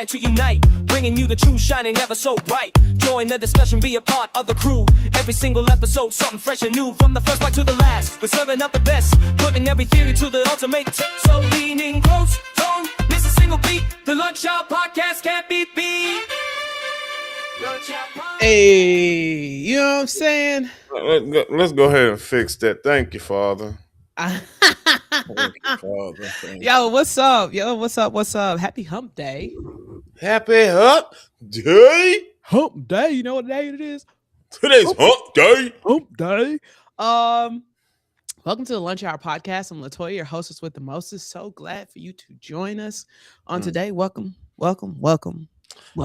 decide to unite, bringing you the truth shining ever so bright. Join the discussion, be a part of the crew. Every single episode, something fresh and new. From the first part to the last, we're serving up the best, putting every theory to the ultimate test. So leaning close, don't miss a single beat. The Lunch Hour Podcast can't be beat. Hey, you know what I'm saying? Let's go ahead and fix that. Thank you, Father. Thank you, Father. Yo, what's up? What's up? Happy Hump Day. Happy Hump Day. Hump Day. You know what day it is? Today's Hump Day. Hump Day. Welcome to the Lunch Hour Podcast. I'm LaToya, your hostess with the mostest. So glad for you to join us on today. Welcome.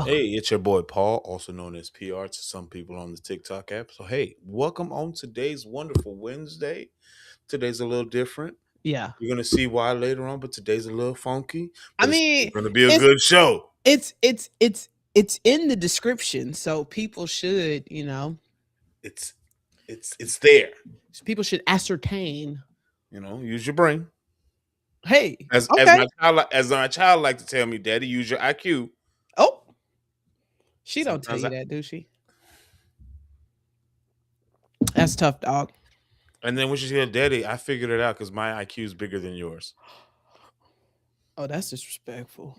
Hey, it's your boy Paul, also known as PR to some people on the TikTok app. So, hey, welcome on today's wonderful Wednesday. Today's a little different. Yeah. You're going to see why later on, but today's a little funky. I mean, it's going to be a good show. It's in the description, so people should, you know. It's there. People should ascertain. You know, use your brain. Hey, as my child like to tell me, Daddy, use your IQ. Oh, she don't tell you that, do she? That's tough, dog. And then when she said, Daddy, I figured it out because my IQ is bigger than yours. Oh, that's disrespectful.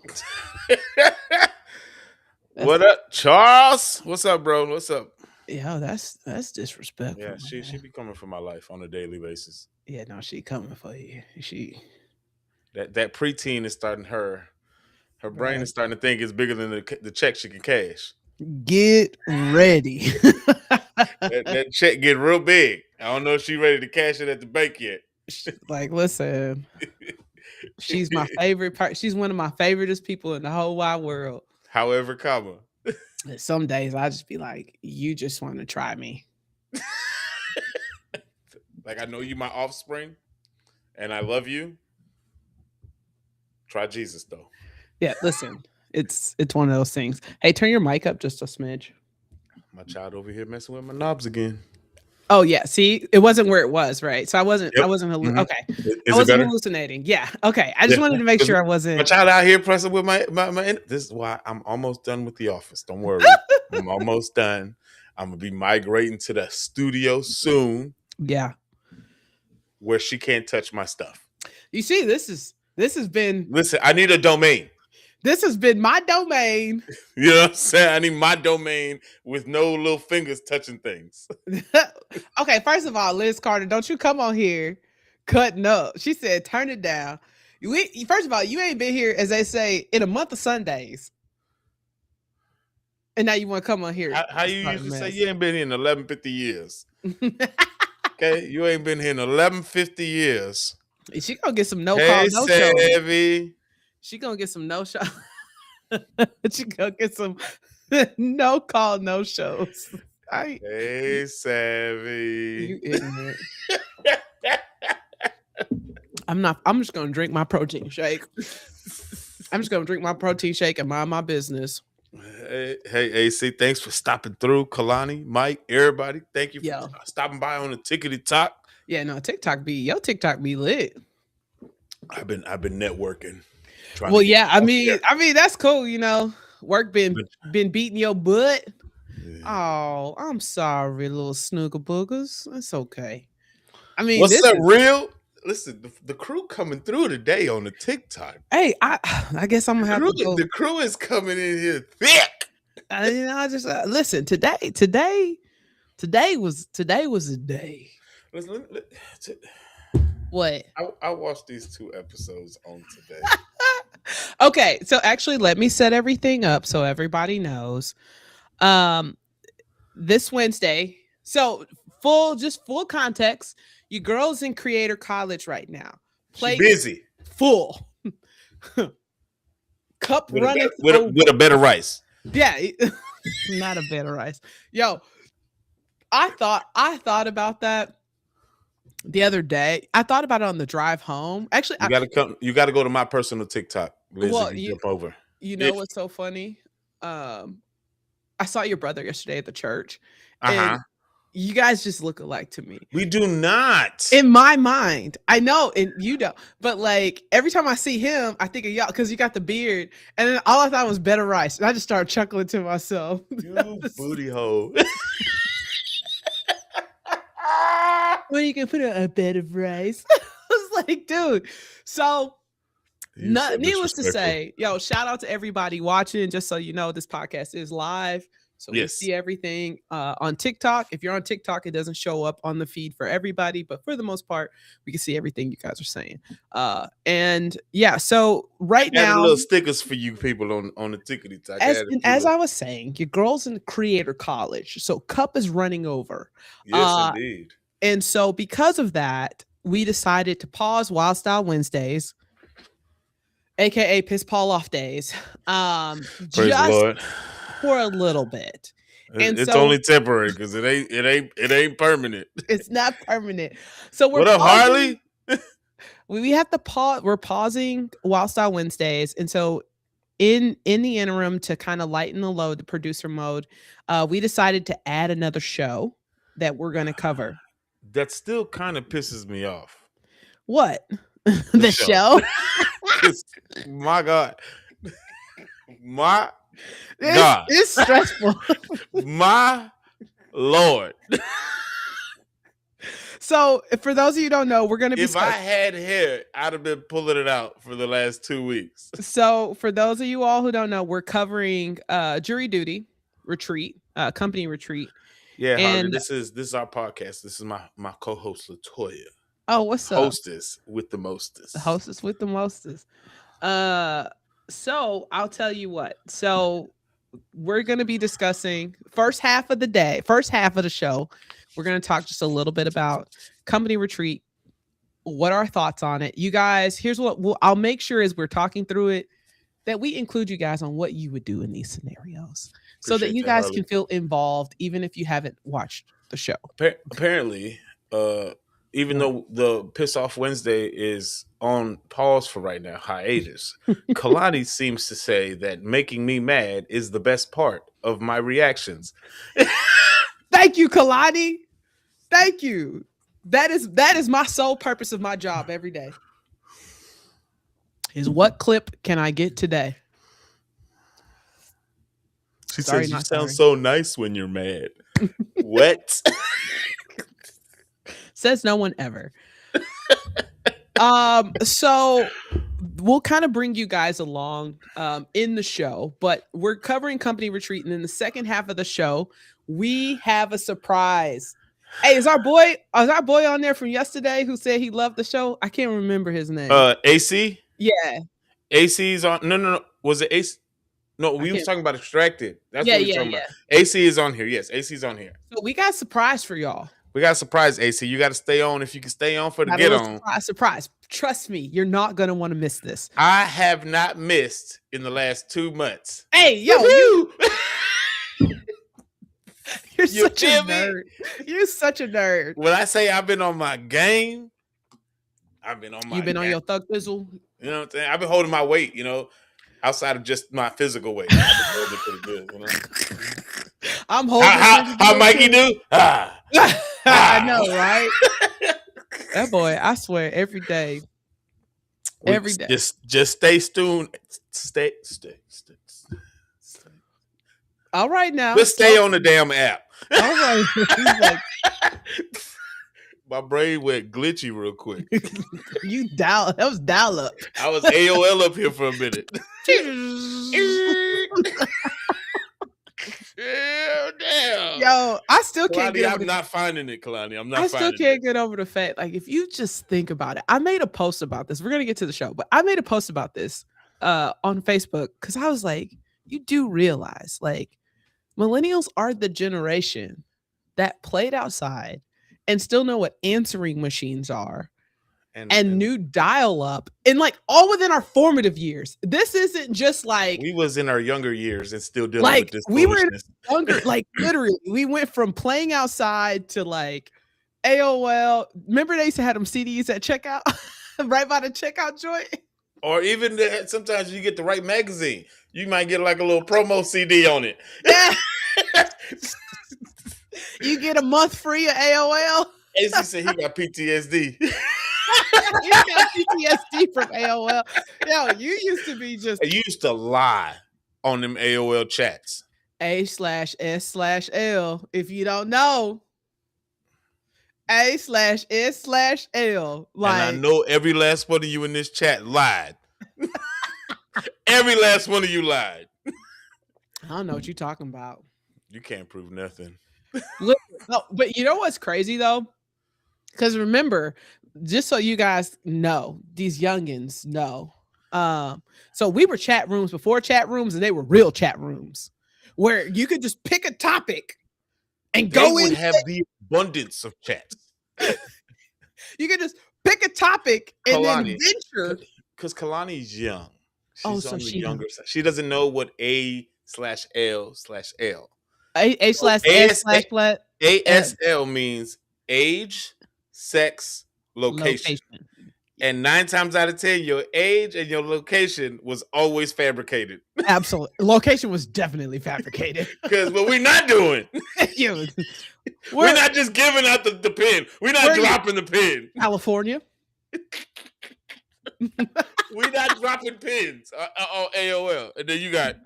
What up, Charles? What's up, bro? What's up? Yeah, that's disrespectful. Yeah, she be coming for my life on a daily basis. Yeah, no, she coming for you. That preteen is starting her brain is starting to think it's bigger than the check she can cash. Get ready. that check get real big. I don't know if she's ready to cash it at the bank yet. Like, listen, she's my favorite part. She's one of my favoriteest people in the whole wide world. However, comma. Some days I just be like, you just want to try me. Like, I know you my offspring and I love you. Try Jesus though. Yeah, listen, it's one of those things. Hey, turn your mic up just a smidge. My child over here messing with my knobs again. Oh yeah, see, it wasn't where it was, right? So I wasn't. Yep. Okay. I wasn't hallucinating. Yeah. Okay. I just wanted to make sure I wasn't. My child out here pressing with my. This is why I'm almost done with the office. Don't worry, I'm almost done. I'm gonna be migrating to the studio soon. Yeah. Where she can't touch my stuff. You see, this has been. Listen, I need a domain. This has been my domain. You know what I'm saying? I need my domain with no little fingers touching things. Okay, first of all, Liz Carter, don't you come on here cutting up. She said, turn it down. First of all, you ain't been here, as they say, in a month of Sundays. And now you want to come on here. How you used to say you ain't been here in 1150 years. Okay? You ain't been here in 1150 years. She gonna get some no-call, no-show. She gonna get some no-show. She gonna get some no-call, no-shows. Hey, Savvy. You ignorant. I'm just gonna drink my protein shake. I'm just gonna drink my protein shake and mind my business. Hey, AC, thanks for stopping through. Kalani, Mike, everybody, thank you for stopping by on the Tickety Talk. Yeah, no, your TikTok be lit. I've been networking. Well, yeah, I mean that's cool, you know. Work been beating your butt. Yeah. Oh, I'm sorry, little snooker boogers. It's okay. I mean, what's up, real? Listen, the crew coming through today on the TikTok. Hey, I guess I'm gonna have to go. The crew is coming in here thick. I just listen. Today was a day. Listen, what? I watched these 2 episodes on today. Okay, so actually, let me set everything up so everybody knows. This Wednesday, so full context. Your girl's in Creator College right now. She's busy. Full. Cup running with a better rice. Yeah, not a better rice. Yo, I thought about that the other day. I thought about it on the drive home. Actually, you gotta go to my personal TikTok. Liz, well, jump over. You know what's so funny? I saw your brother yesterday at the church. And You guys just look alike to me. We do not. In my mind, I know, and you don't. But like every time I see him, I think of y'all because you got the beard, and then all I thought was better rice, and I just started chuckling to myself. You booty hole. When you can put a bed of rice, I was like, dude. So, needless to say, yo, shout out to everybody watching. Just so you know, this podcast is live. So we see everything on TikTok. If you're on TikTok, it doesn't show up on the feed for everybody, but for the most part, we can see everything you guys are saying. And yeah, so right now, little stickers for you people on the tickety talk. As I was saying, your girl's in creator college, so cup is running over. Yes, indeed. And so because of that, we decided to pause Wild Style Wednesdays, aka piss Paul off days. Praise the Lord. For a little bit, and it's only temporary because it ain't permanent. It's not permanent. So we're what up, Harley? We have to pause. We're pausing Wild Style Wednesdays, and so in the interim, to kind of lighten the load, the producer mode, we decided to add another show that we're going to cover. That still kind of pisses me off. What? The show? My God. It's stressful. My Lord. So, for those of you who don't know, we're going to be... If I had hair, I'd have been pulling it out for the last 2 weeks. So, for those of you all who don't know, we're covering jury duty retreat, company retreat. Yeah, Harley, this is our podcast. This is my co-host, LaToya. Oh, what's up? Hostess with the mostest. Hostess with the mostest. So I'll tell you what. So we're going to be discussing first half of the show. We're going to talk just a little bit about company retreat. What are our thoughts on it? You guys, here's what I'll make sure as we're talking through it that we include you guys on what you would do in these scenarios so that you guys can feel involved even if you haven't watched the show. Apparently, even though the Piss Off Wednesday is on pause for right now, hiatus, Kalani seems to say that making me mad is the best part of my reactions. Thank you, Kalani. Thank you. That is my sole purpose of my job every day. Is what clip can I get today? She says you sound so nice when you're mad. What? Says no one ever. So we'll kind of bring you guys along in the show, but we're covering company retreat, and in the second half of the show, we have a surprise. Hey, is our boy on there from yesterday who said he loved the show? I can't remember his name. AC? Yeah. AC's on. No. Was it AC? No, we was talking about Extracted. That's what we were talking about. AC is on here. Yes, AC's on here. So we got a surprise for y'all. We got a surprise, AC. You got to stay on if you can stay on for the get on. Surprise. Trust me, you're not going to want to miss this. I have not missed in the last 2 months. Hey, yo, you're such a nerd. You're such a nerd. When I say I've been on my game, I've been on my You've been on your thug thizzle? You know what I'm saying? I've been holding my weight, outside of just my physical weight. I've been holding it pretty good, I'm holding how Mikey do? I know, right? That boy, I swear, every day. Just stay tuned. Stay. All right now. Let's stay on the damn app. All right. He's like, my brain went glitchy real quick. That was dial up. I was AOL up here for a minute. Damn. Yo, I still can't get over I'm not finding it, Kalani. I still can't get over the fact, like, if you just think about it, I made a post about this. We're going to get to the show, but I made a post about this on Facebook because I was like, you do realize, like, millennials are the generation that played outside and still know what answering machines are and new dial-up, and like all within our formative years. This isn't just like we was in our younger years and still dealing with this. We were younger, like literally, we went from playing outside to like AOL. Remember they used to have them CDs at checkout, right by the checkout joint. Or even sometimes you get the right magazine, you might get like a little promo CD on it. Yeah. You get a month free of AOL. AC said he got PTSD. You got PTSD from AOL. Yo, you used to be just And you used to lie on them AOL chats. A/S/S/L. If you don't know, A/S/S/L. And I know every last one of you in this chat lied. Every last one of you lied. I don't know what you're talking about. You can't prove nothing. Look, no, but you know what's crazy though? Because remember, just so you guys know, these youngins know. So we were chat rooms before chat rooms, and they were real chat rooms where you could just pick a topic and They go would in. have the abundance of chats. You could just pick a topic and Kalani, then venture. Because Kalani's young. She's so on the she younger side. She doesn't know what A/L/L. A/S/S/L. ASL means age, sex, location. And 9 times out of 10, your age and your location was always fabricated. Absolutely. Location was definitely fabricated. Because what we're not doing, we're not just giving out the pin. We're not dropping the pin. California. We're not dropping pins on AOL. And then you got,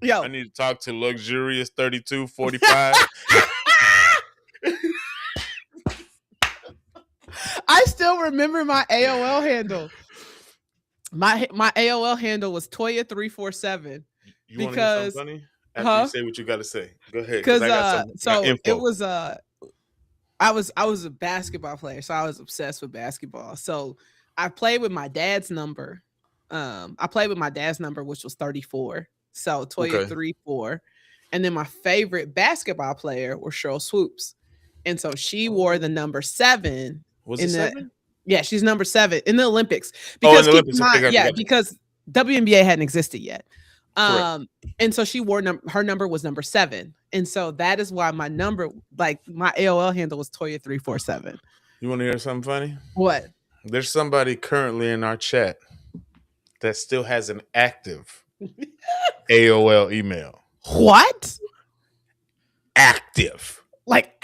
I need to talk to luxurious 3245. I still remember my AOL handle. My AOL handle was Toya347. You want to hear something funny? After you say what you got to say, go ahead. Because it was I was a basketball player, so I was obsessed with basketball. So I played with my dad's number. I played with my dad's number, which was 34. So Toya 34. And then my favorite basketball player was Cheryl Swoops. And so she wore the number 7. Was it 7? Yeah, she's number 7 in the Olympics. Because in the Olympics. Because WNBA hadn't existed yet. And so she wore her number was number 7. And so that is why my number, like my AOL handle was Toya347. You want to hear something funny? What? There's somebody currently in our chat that still has an active AOL email. What? Active. Like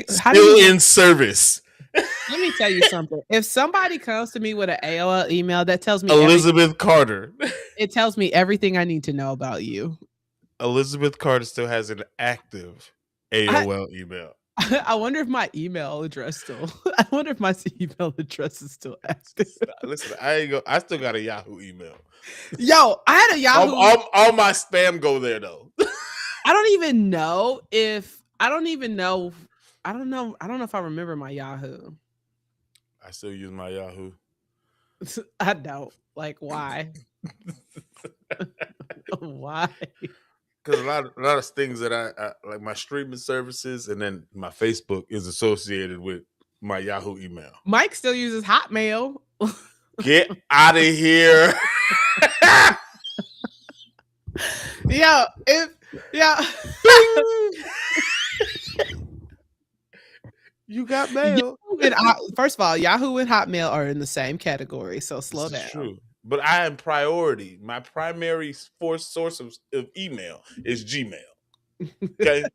still in service. Let me tell you something. If somebody comes to me with an AOL email, that tells me Elizabeth Carter. It tells me everything I need to know about you. Elizabeth Carter still has an active AOL email. I wonder if my email address still. I wonder if my email address is still active. Listen, I still got a Yahoo email. Yo, I had a Yahoo. All my spam go there though. I don't even know if I don't know if I remember my Yahoo. I still use my Yahoo. I don't. Like, why? Why? Because a lot of things that I like, my streaming services and then my Facebook is associated with my Yahoo email. Mike still uses Hotmail. Get out of here. You got mail. First of all, Yahoo and Hotmail are in the same category, so slow down. True. But I am priority. My primary source of email is Gmail. Okay?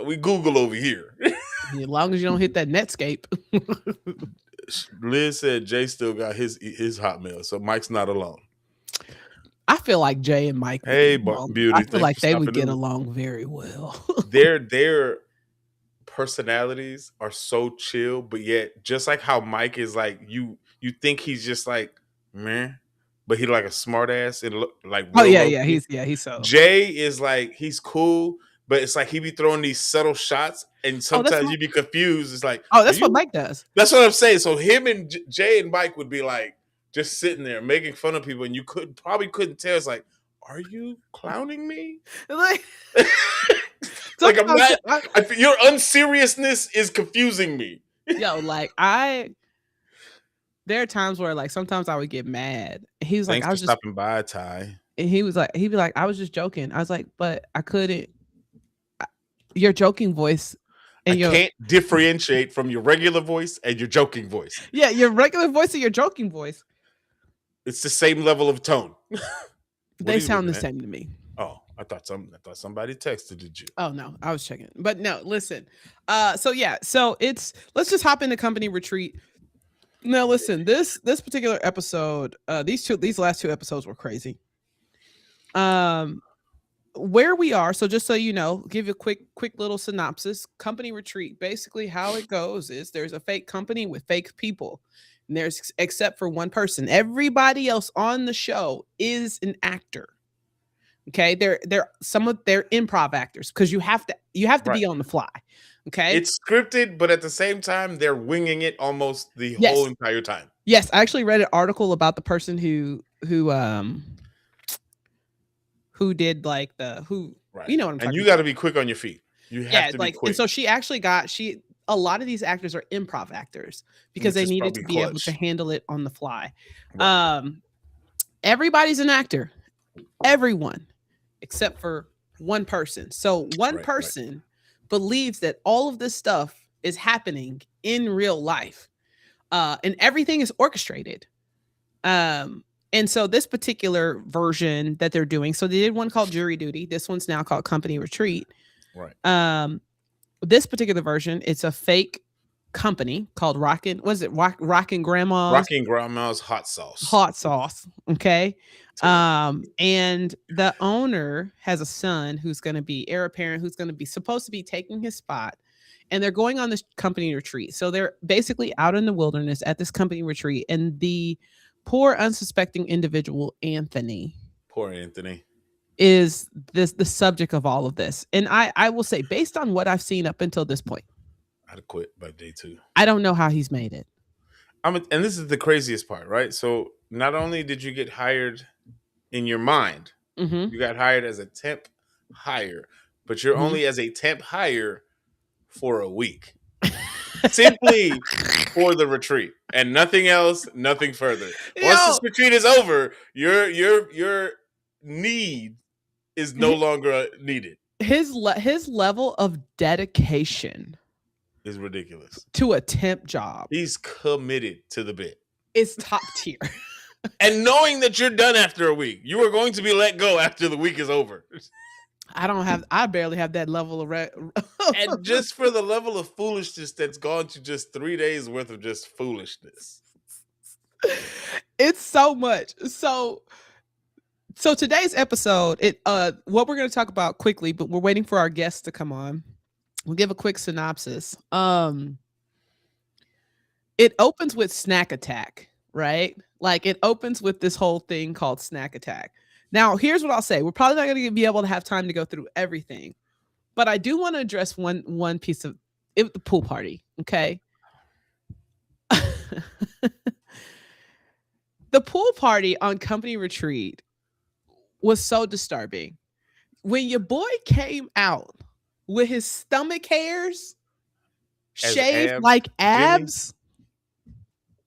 We Google over here. As long as you don't hit that Netscape. Liz said Jay still got his Hotmail, so Mike's not alone. I feel like Jay and Mike. Hey, Beauty. I feel like they would get along very well. Their personalities are so chill, but yet just like how Mike is like you think he's just like man, but he like a smart ass and like he's so. Jay is like he's cool, but it's like he be throwing these subtle shots and sometimes you be confused. It's like that's what Mike does. That's what I'm saying. So him and Jay and Mike would be like just sitting there making fun of people, and you probably couldn't tell. It's like, are you clowning me? Like like I'm not. Your unseriousness is confusing me. Yo, like there are times where like sometimes I would get mad. He was like, I was just stopping by, Ty. And he'd be like, I was just joking. I was like, but I couldn't. Your joking voice. And I can't differentiate from your regular voice and your joking voice. Yeah, your regular voice and your joking voice. It's the same level of tone. They sound the same to me. Oh, I thought somebody texted you. Oh no, I was checking. But no, listen. So yeah, so let's just hop into company retreat. Now listen, this particular episode, these last two episodes were crazy. Where we are, so just so you know, give you a quick little synopsis. Company retreat, basically how it goes is there's a fake company with fake people. And there's except for one person. Everybody else on the show is an actor. Okay, they're improv actors because you have to Right. be on the fly. Okay, It's scripted, but at the same time, they're winging it almost the yes, whole entire time. yes. I actually read an article about the person who did like Right. you know what I'm And talking you about. got to be quick on your feet. You have Yeah, to be like, quick. and so she actually got a lot of these actors are improv actors because Which they is needed to probably be able to clutch. handle it on the fly. Right. Everybody's an actor, everyone except for one person. So one Right. person believes that all of this stuff is happening in real life, and everything is orchestrated. And so this particular version that they're doing, so they did one called Jury Duty. This one's now called Company Retreat. Right. This particular version, it's a fake company called Rockin' Grandma's Rocking Grandma's hot sauce. Hot Sauce. Okay. And the owner has a son who's going to be heir apparent, who's going to be supposed to be taking his spot. And they're going on this company retreat. So they're basically out in the wilderness at this company retreat. And the poor, unsuspecting individual, Anthony, Poor Anthony. is the subject of all of this. And I will say, based on what I've seen up until this point, I'd have quit by day 2. I don't know how he's made it. And this is the craziest part, right? So not only did you get hired in your mind, you got hired as a temp hire, but you're only as a temp hire for a week. Simply for the retreat and nothing else, nothing further. Once this retreat is over, your need is no longer needed. His level of dedication Is ridiculous. to a temp job. He's committed to the bit. It's top tier. And knowing that you're done after a week, you are going to be let go after the week is over. I barely have that level of And just for the level of foolishness that's gone to just 3 days worth of just foolishness. It's so much. So today's episode, what we're going to talk about quickly, but we're waiting for our guests to come on. We'll give a quick synopsis. It opens with snack attack, right? Like it opens with this whole thing called snack attack. Now, here's what I'll say. We're probably not going to be able to have time to go through everything, but I do want to address one piece of it, the pool party. Okay. The pool party on company retreat was so disturbing. When your boy came out with his stomach hairs shaved like abs,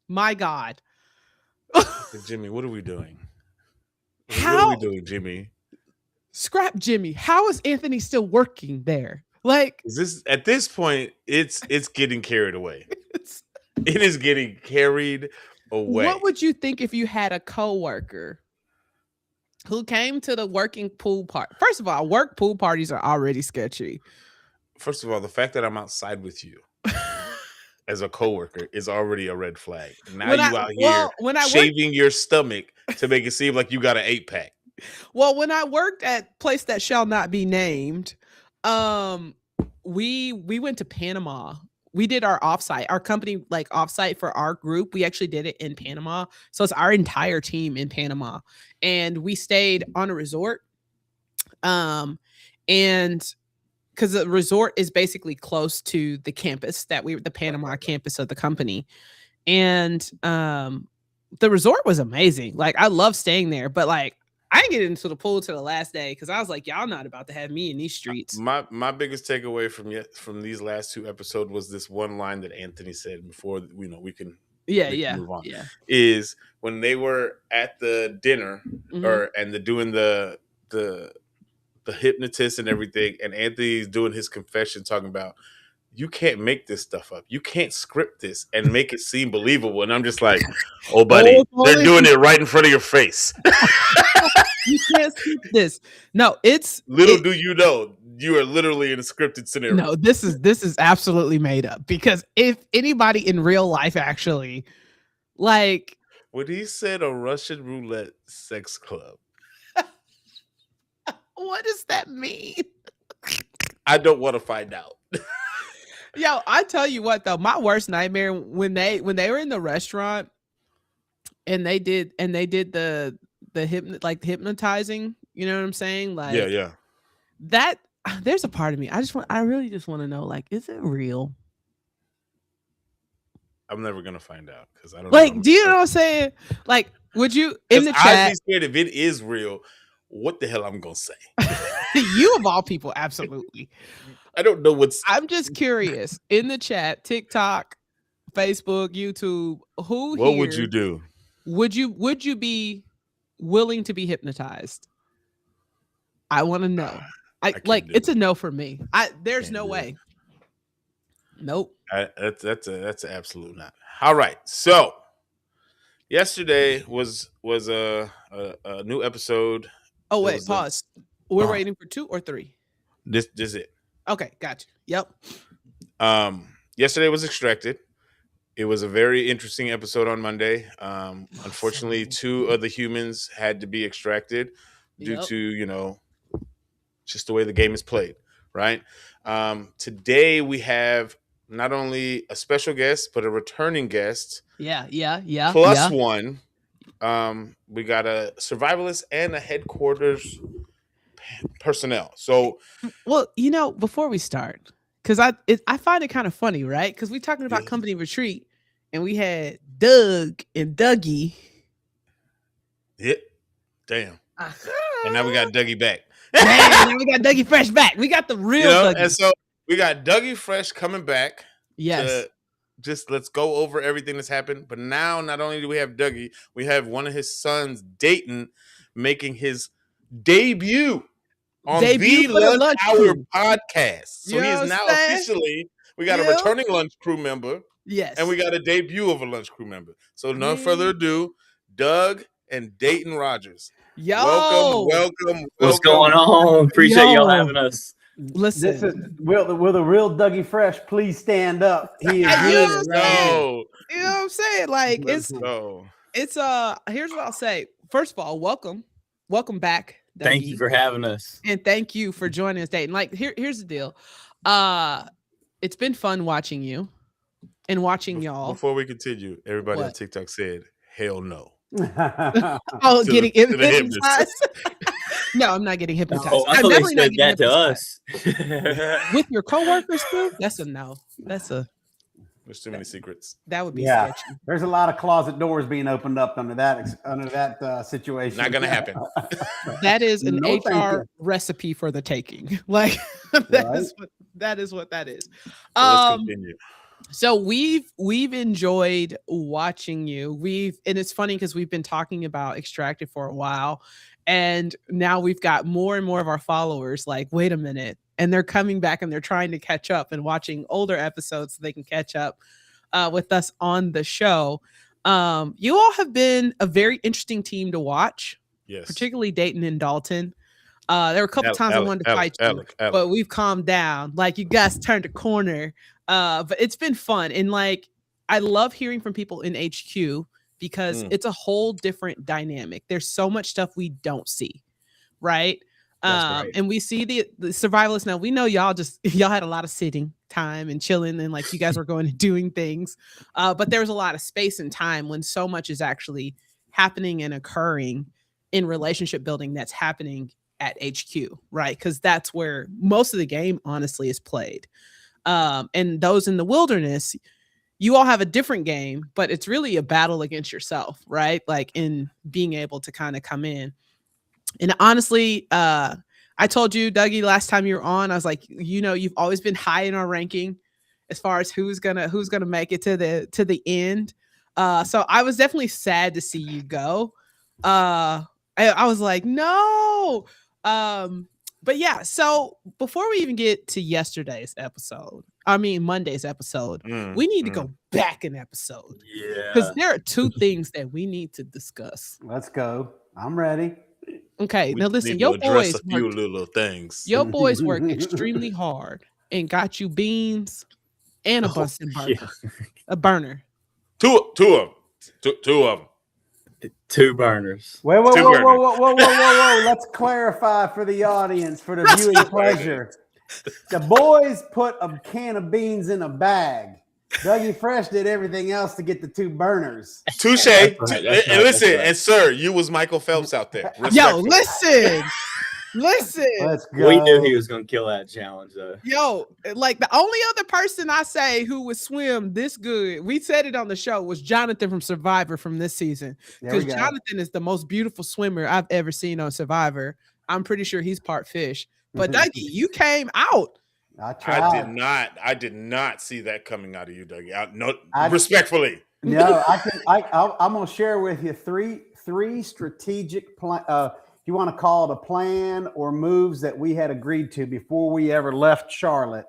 my God. Jimmy, what are we doing? How? What are we doing, Jimmy? Scrap Jimmy. How is Anthony still working there? Like, Is this at this point, it's getting carried away. It is getting carried away. What would you think if you had a coworker who came to the working pool party? First of all, work pool parties are already sketchy. First of all, the fact that I'm outside with you as a coworker is already a red flag. Now you out here shaving your stomach to make it seem like you got an 8-pack. Well, when I worked at place that shall not be named, we went to Panama. We did our offsite, our company like offsite for our group. We actually did it in Panama. So it's our entire team in Panama. And we stayed on a resort. And because the resort is basically close to the campus the Panama campus of the company. And the resort was amazing. Like I love staying there, but like I didn't get into the pool till the last day because I was like, y'all not about to have me in these streets. My biggest takeaway from these last 2 episodes was this one line that Anthony said before we can move on. Is when they were at the dinner and doing the hypnotist and everything, and Anthony's doing his confession talking about you can't make this stuff up. You can't script this and make it seem believable. And I'm just like, oh, buddy, they're doing it right in front of your face. You can't skip this. No, Little do you know, you are literally in a scripted scenario. no, this is absolutely made up, because if anybody in real life actually, like, When he said a Russian roulette sex club, what does that mean? I don't want to find out. Yo, I tell you what though, my worst nightmare when they were in the restaurant and they did the hypnotizing, you know what I'm saying? Like, Yeah. that there's a part of me. I really just want to know, like, is it real? I'm never gonna find out because I don't Like, know. do you know what I'm saying? Like, would you in the I'd chat? be scared if it is real. What the hell I'm gonna say? You of all people, absolutely. I don't know what's. I'm just curious. In the chat, TikTok, Facebook, YouTube, who What here would you do? would you be willing to be hypnotized? I want to know. can't Like, do it's it. a no for me. There's Can't no do it. way. Nope. That's an absolute not. All right. So yesterday was a new episode. Oh It wait, was pause. We're uh, waiting for 2 or 3. This is it. Okay, gotcha. Yep. Yesterday was Extracted. It was a very interesting episode on Monday. Unfortunately, 2 of the humans had to be extracted due Yep. to, just the way the game is played, right? Today we have not only a special guest, but a returning guest. Yeah. Plus one. We got a survivalist and a headquarters personnel. So, well, before we start, because I find it kind of funny, right? Because we talking about company retreat, and we had Doug and Dougie. yeah, damn. And now we got Dougie back. Man, we got Dougie Fresh back. We got the real Dougie. And so we got Dougie Fresh coming back. Yes. Just let's go over everything that's happened. But now, not only do we have Dougie, we have one of his sons, Dayton, making his debut on the Lunch Hour podcast. So he is now officially, we got a returning Lunch Crew member. Yes. And we got a debut of a Lunch Crew member. So no further ado, Doug and Dayton Rogers. Yo. Welcome. What's going on? Appreciate y'all having us. Listen, will the real Dougie Fresh please stand up? He is You know here. what I'm saying? Like, Let's go. It's here's what I'll say. First of all, welcome back, Dougie. Thank you for having us. And thank you for joining us, Dayton. Like, here's the deal. It's been fun watching you and watching y'all. Before we continue, everybody on TikTok said, hell no. Getting hypnotized? No, I'm not getting hypnotized. Oh, I thought they said that to us. With your coworkers too? That's a no. There's too many secrets. That would be sketchy. There's a lot of closet doors being opened up under that situation. Not gonna happen. That is an HR recipe for the taking. Like, that is what that is. Let's continue. So we've enjoyed watching you. And it's funny because we've been talking about Extracted for a while, and now we've got more and more of our followers like, wait a minute, and they're coming back and they're trying to catch up and watching older episodes so they can catch up with us on the show. You all have been a very interesting team to watch. Yes, particularly Dayton and Dalton. There were a couple times I wanted to fight you, but we've calmed down. Like, you guys turned a corner. But it's been fun. And like, I love hearing from people in HQ because it's a whole different dynamic. There's so much stuff we don't see. Right. And we see the survivalists. Now, we know y'all had a lot of sitting time and chilling, and like, you guys were going and doing things. But there's a lot of space and time when so much is actually happening and occurring in relationship building that's happening at HQ. Right. Because that's where most of the game, honestly, is played. And those in the wilderness, you all have a different game, but it's really a battle against yourself, right? Like, in being able to kind of come in. And honestly, I told you, Dougie, last time you were on, I was like, you've always been high in our ranking as far as who's gonna make it to the end. So I was definitely sad to see you go. I was like, no. But yeah, so before we even get to Monday's episode, we need to go back an episode. Yeah. Because there are 2 things that we need to discuss. Let's go. I'm ready. Okay, We now just listen, need your to address boys a few worked, little things. your boys worked extremely hard and got you beans and a Bunsen burner. A burner. Two of them. Two of them. 2 burners. Whoa, whoa, Two whoa, burners. whoa, whoa, whoa, whoa, whoa, whoa. Let's clarify for the audience, for the viewing pleasure. The boys put a can of beans in a bag. Dougie Fresh did everything else to get the 2 burners. Touche. That's right, that's And right, listen, that's right. and sir, you was Michael Phelps out there. Yo, Respectfully. listen. Let's go. We knew he was going to kill that challenge, though. Yo, like the only other person I say who would swim this good, we said it on the show, was Jonathan from Survivor from this season. There we Because go. Jonathan is the most beautiful swimmer I've ever seen on Survivor. I'm pretty sure he's part fish. But Dougie, you came out. I did not see that coming out of you, Dougie. Respectfully. No, I'm gonna share with you three strategic plan. If you want to call it a plan or moves that we had agreed to before we ever left Charlotte,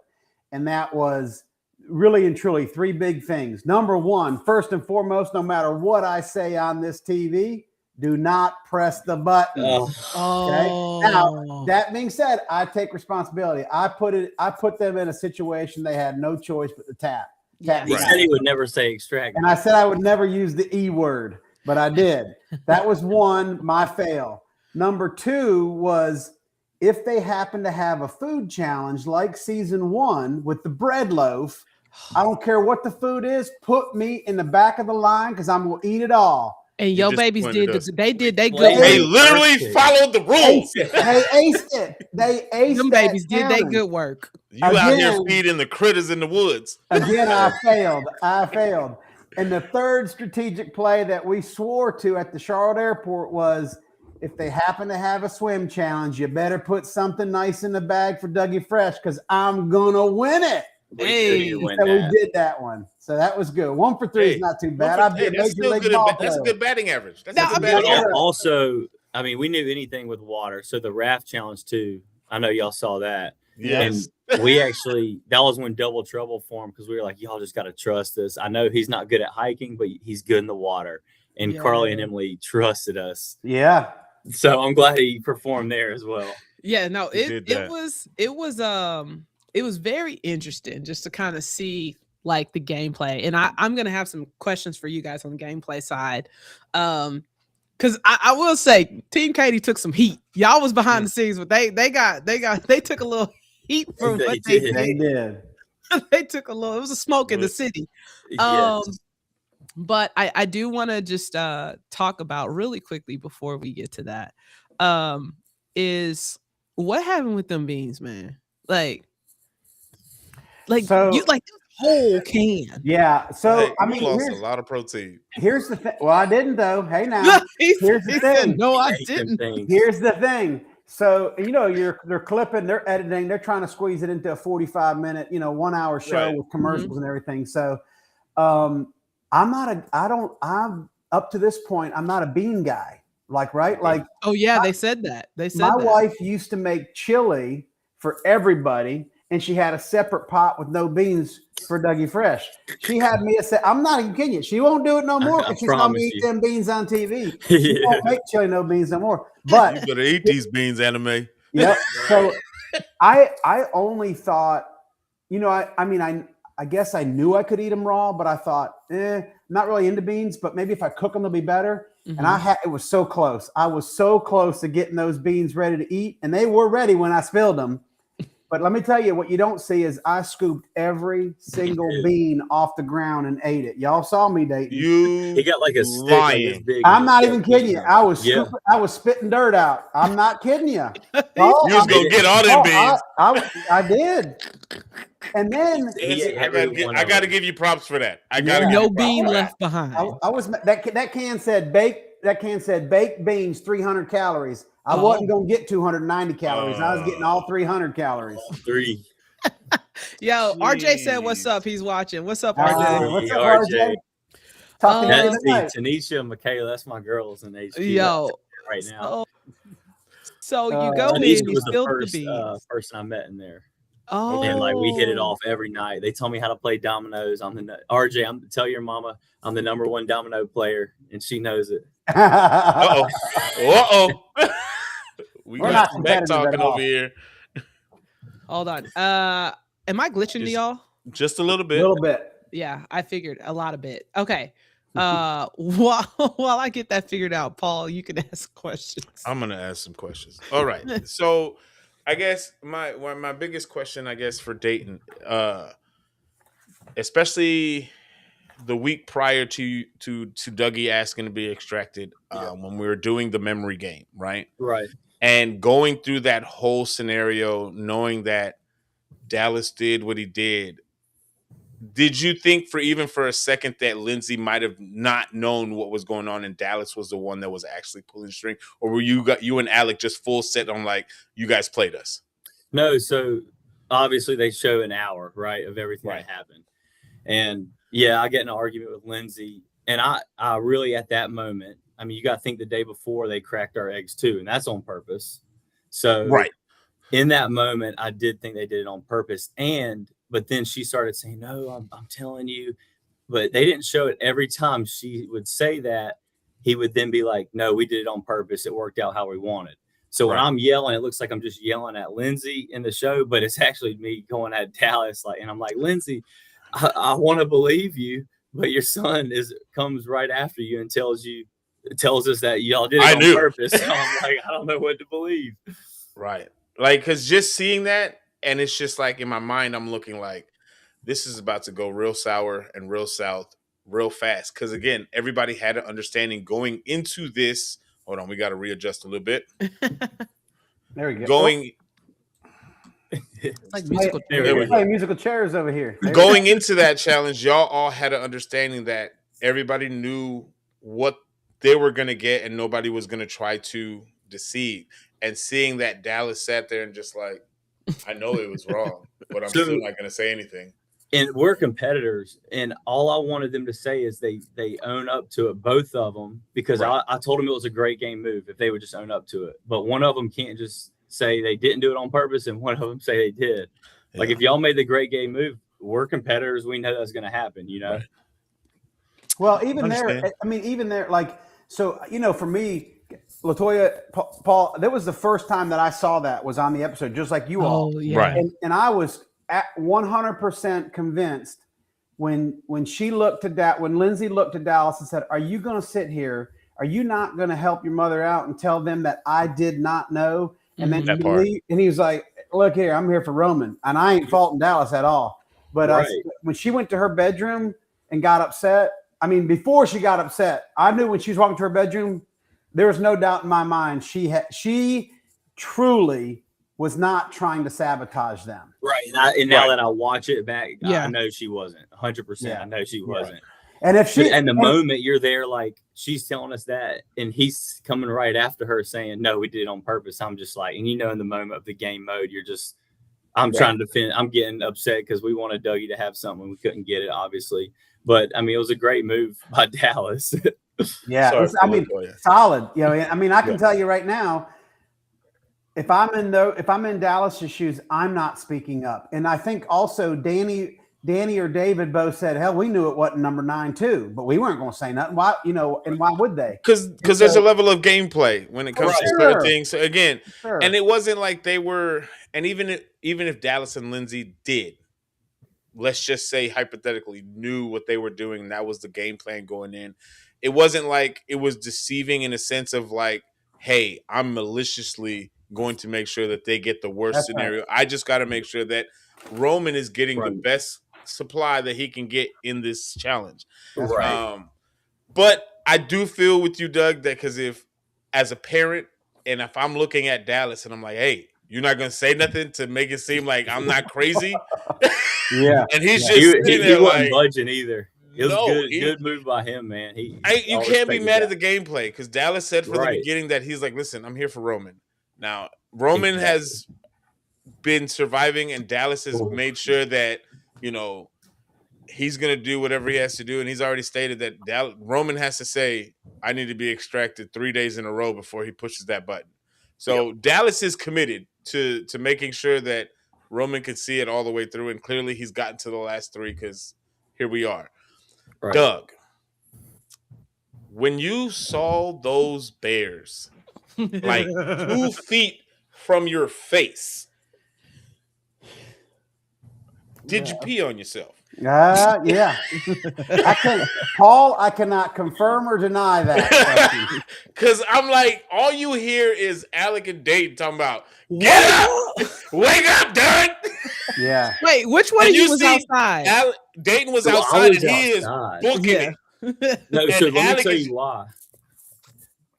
and that was really and truly 3 big things. Number 1, first and foremost, no matter what I say on this TV, do not press the button. Okay. Now, that being said, I take responsibility. I put them in a situation they had no choice but to tap. Yeah. He said he would never say extract. And I said I would never use the E word, but I did. That was 1, my fail. Number 2 was if they happen to have a food challenge like season 1 with the bread loaf, I don't care what the food is, put me in the back of the line because I'm going to eat it all. And your babies did they good They work. literally followed the rules. They aced it. They aced Them that babies did they challenge. good work. You out here Again. feeding the critters in the woods. Again, I failed. And the third strategic play that we swore to at the Charlotte airport was if they happen to have a swim challenge, you better put something nice in the bag for Dougie Fresh because I'm going to win it. Hey, So we did that one. So that was good. 1 for 3 is not too bad. I've been that's Major League good. Ball That's a player. good batting average. That's Now, a good I mean, batting average. Also, I mean, we knew anything with water. So the raft challenge too. I know y'all saw that. Yes. And we actually, that was when double trouble formed because we were like, y'all just got to trust us. I know he's not good at hiking, but he's good in the water. And Yeah. Carly and Emily trusted us. Yeah. So I'm glad he performed there as well. Yeah, no, He it did that. was very interesting just to kind of see like the gameplay. And I'm gonna have some questions for you guys on the gameplay side. Because I will say Team Katie took some heat. Y'all was behind the scenes, but they took a little heat from They what they did. They did. did. They took a little, it was a smoke in the city. Yes. But I do want to just talk about really quickly before we get to that. Is what happened with them beans, man? Like So- you like this whole can. Yeah. So, Hey, I you mean, lost a lot of protein. here's the thing. Well, I didn't, though. Hey, now. Here's the He said, thing. no, I Hate them didn't. things. Here's the thing. So, they're clipping, they're editing, they're trying to squeeze it into a 45-minute, 1 hour show Right. with commercials and everything. So, I'm up to this point, I'm not a bean guy. Right? Like, Oh yeah, they said that. They said my that. wife used to make chili for everybody, and she had a separate pot with no beans for Dougie Fresh. She had me say, I'm not even kidding you. She won't do it no more I because she's going to promise eat you. them beans on TV. She Yeah. won't make chili no beans no more. But You better eat these beans, anime. yep. So I only thought, I guess I knew I could eat them raw, but I thought, not really into beans, but maybe if I cook them, they'll be better. Mhm. And it was so close. I was so close to getting those beans ready to eat, and they were ready when I spilled them. But let me tell you, what you don't see is I scooped every single bean off the ground and ate it. Y'all saw me, Dayton. He got like a stick like this lying. big. I'm not even kidding you. I was Yeah. I was spitting dirt out. I'm not kidding you. You was gonna get all them beans. I did. And then I gotta give you props for that. I gotta Yeah. give No you props bean for that. left behind. I was that can said baked beans 300 calories. I Oh. wasn't gonna get 290 calories. I was getting all 300 calories. 3. Yo, RJ said, "What's Jeez. up?" He's watching. What's up, RJ? What's up, RJ? RJ? Talk to me That's tonight. Tanisha and Michaela. That's my girls in HQ Yo, right now. so you go in, Tanisha you was the spilled the first beans. person I met in there. Oh, And like we hit it off every night. They told me how to play dominoes. RJ. Tell your mama I'm the #1 domino player, and she knows it. Uh-oh. We We're got not some back competitive at talking all. over here. Hold on. Am I glitching to Just- y'all? Just a little A bit. little bit. Yeah, I figured a lot of it. Okay. While I get that figured out, Paul, you can ask questions. I'm gonna ask some questions. All right. So I guess my biggest question, I guess, for Dayton, especially the week prior to Dougie asking to be extracted, when we were doing the memory game, right? Right. And going through that whole scenario, knowing that Dallas did what he did you think for a second that Lindsay might have not known what was going on and Dallas was the one that was actually pulling the string? Or were you and Alec just full set on like, you guys played us? No, so obviously they show an hour, right, of everything Right. that happened. And yeah, I get in an argument with Lindsay. And I really, at that moment, I mean, you got to think the day before they cracked our eggs too, and that's on purpose. So Right. in that moment, I did think they did it on purpose. But then she started saying, no, I'm telling you. But they didn't show it every time she would say that. He would then be like, no, we did it on purpose. It worked out how we wanted. So when Right. I'm yelling, it looks like I'm just yelling at Lindsay in the show, but it's actually me going at Dallas. And I'm like, Lindsay, I want to believe you, but your son comes right after you and tells us that y'all did it on purpose. So I'm like, I don't know what to believe. Right. Like, because just seeing that, and it's just like in my mind, I'm looking like this is about to go real sour and real south real fast. Because again, everybody had an understanding going into this. Hold on, we got to readjust a little bit. There we go. Going It's like musical. There we We're playing musical chairs over here. There going into that challenge, y'all all had an understanding that everybody knew what they were going to get and nobody was going to try to deceive. And seeing that Dallas sat there and just like, I know it was wrong, but I'm still not going to say anything. And we're competitors, and all I wanted them to say is they own up to it, both of them, because Right. I told them it was a great game move if they would just own up to it. But one of them can't just say they didn't do it on purpose, and one of them say they did. Yeah. Like, if y'all made the great game move, we're competitors. We know that's going to happen, you know? Right. Well, even Understand. there, I mean, even there, like, so, for me, LaToya, Paul, that was the first time that I saw that was on the episode, just like you all. Oh, yeah. Right. And I was at 100% convinced when she looked at that, when Lindsay looked at Dallas and said, are you going to sit here? Are you not going to help your mother out and tell them that I did not know? And then That part. and he was like, look here, I'm here for Roman. And I ain't faulting Dallas at all. But Right. when she went to her bedroom and got upset, I mean, before she got upset, I knew when she was walking to her bedroom, there was no doubt in my mind she truly was not trying to sabotage them. Right. And now that I watch it back, Yeah. I know she wasn't. 100%. Yeah. I know she wasn't. And if she And the moment you're there, like, she's telling us that, and he's coming right after her saying, no, we did it on purpose. I'm just like, and in the moment of the game mode, you're just, I'm trying to defend. I'm getting upset because we wanted Dougie to have something. We couldn't get it, obviously. But, I mean, it was a great move by Dallas. yeah, Sorry, I mean, LaToya. solid. I mean, I can tell you right now, if I'm in Dallas's shoes, I'm not speaking up. And I think also Danny or David both said, hell, we knew it wasn't number 9 too, but we weren't going to say nothing. Why, and why would they? Because there's a level of gameplay when it comes to certain things. So again, Sure. and it wasn't like they were, and even if Dallas and Lindsay did, let's just say hypothetically, knew what they were doing, and that was the game plan going in, it wasn't like it was deceiving in a sense of like, hey, I'm maliciously going to make sure that they get the worst That's scenario. I just got to make sure that Roman is getting the best supply that he can get in this challenge. Right. But I do feel with you, Doug, that because if as a parent, and if I'm looking at Dallas and I'm like, hey, you're not going to say nothing to make it seem like I'm not crazy. Yeah. And he's just He sitting there wasn't like, budging either. It was no, good move by him, man. You can't be mad at the gameplay because Dallas said from the Right. beginning that he's like, listen, I'm here for Roman. Now, Roman has been surviving, and Dallas has made sure that, he's going to do whatever he has to do. And he's already stated that Roman has to say, I need to be extracted 3 days in a row before he pushes that button. So Dallas is committed to making sure that Roman could see it all the way through. And clearly he's gotten to the last 3 because here we are. Right. Doug, when you saw those bears like 2 feet from your face. Did you pee on yourself? Yeah. I can't, Paul, I cannot confirm or deny that. Because I'm like, all you hear is Alec and Dayton talking about, get up, wake up, Dad. Yeah. Wait, which one And of you you was see outside? Dayton was Well, I outside was and he is outside. booking it. No, And so let me Alec tell is- you why.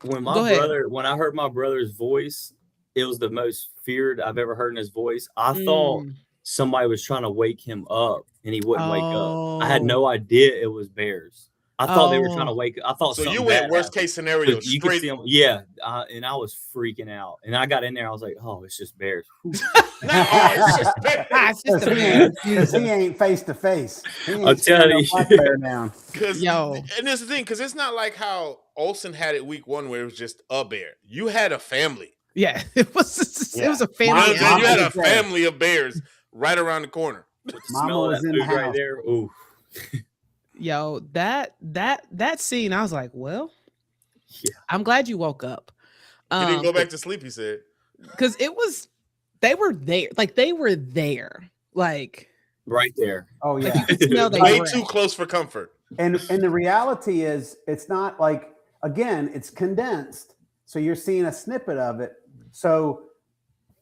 When Go ahead. when I heard my brother's voice, it was the most feared I've ever heard in his voice. I thought somebody was trying to wake him up and he wouldn't wake up. I had no idea it was bears. I thought they were trying to wake. I thought So something you went bad worst happened. case scenario 'Cause you could straight. see 'em, yeah, and I was freaking out. And I got in there, I was like, "Oh, it's just bears." Oh, it's just bad. It's just a Because he ain't face to face. He ain't I'm telling staring you. no black bear down. Yo. And this is the thing, because it's not like how Olsen had it week 1 where it was just a bear. You had a family. Yeah, it was a You know family. what I'm saying? You had a was there. family of bears right around the corner. The Mama smell of was that in the food right house. there. Ooh, Yo, that scene, I was like, well, yeah. I'm glad you woke up. He didn't go back to sleep, he said. Because they were there. Like, they were there. Like, Right there. Oh like yeah. you could smell their Way breath. too close for comfort. And the reality is, it's not like, again, it's condensed, so you're seeing a snippet of it. So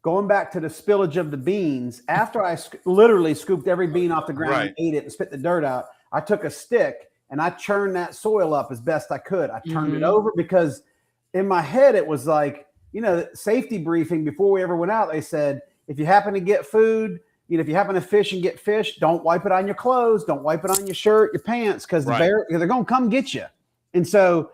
going back to the spillage of the beans, after I literally scooped every bean off the ground Right. and ate it and spit the dirt out, I took a stick and I churned that soil up as best I could. I turned it over because in my head it was like, safety briefing before we ever went out. They said, if you happen to get food, if you happen to fish and get fish, don't wipe it on your clothes, don't wipe it on your shirt, your pants, because Right. they're going to come get you. And so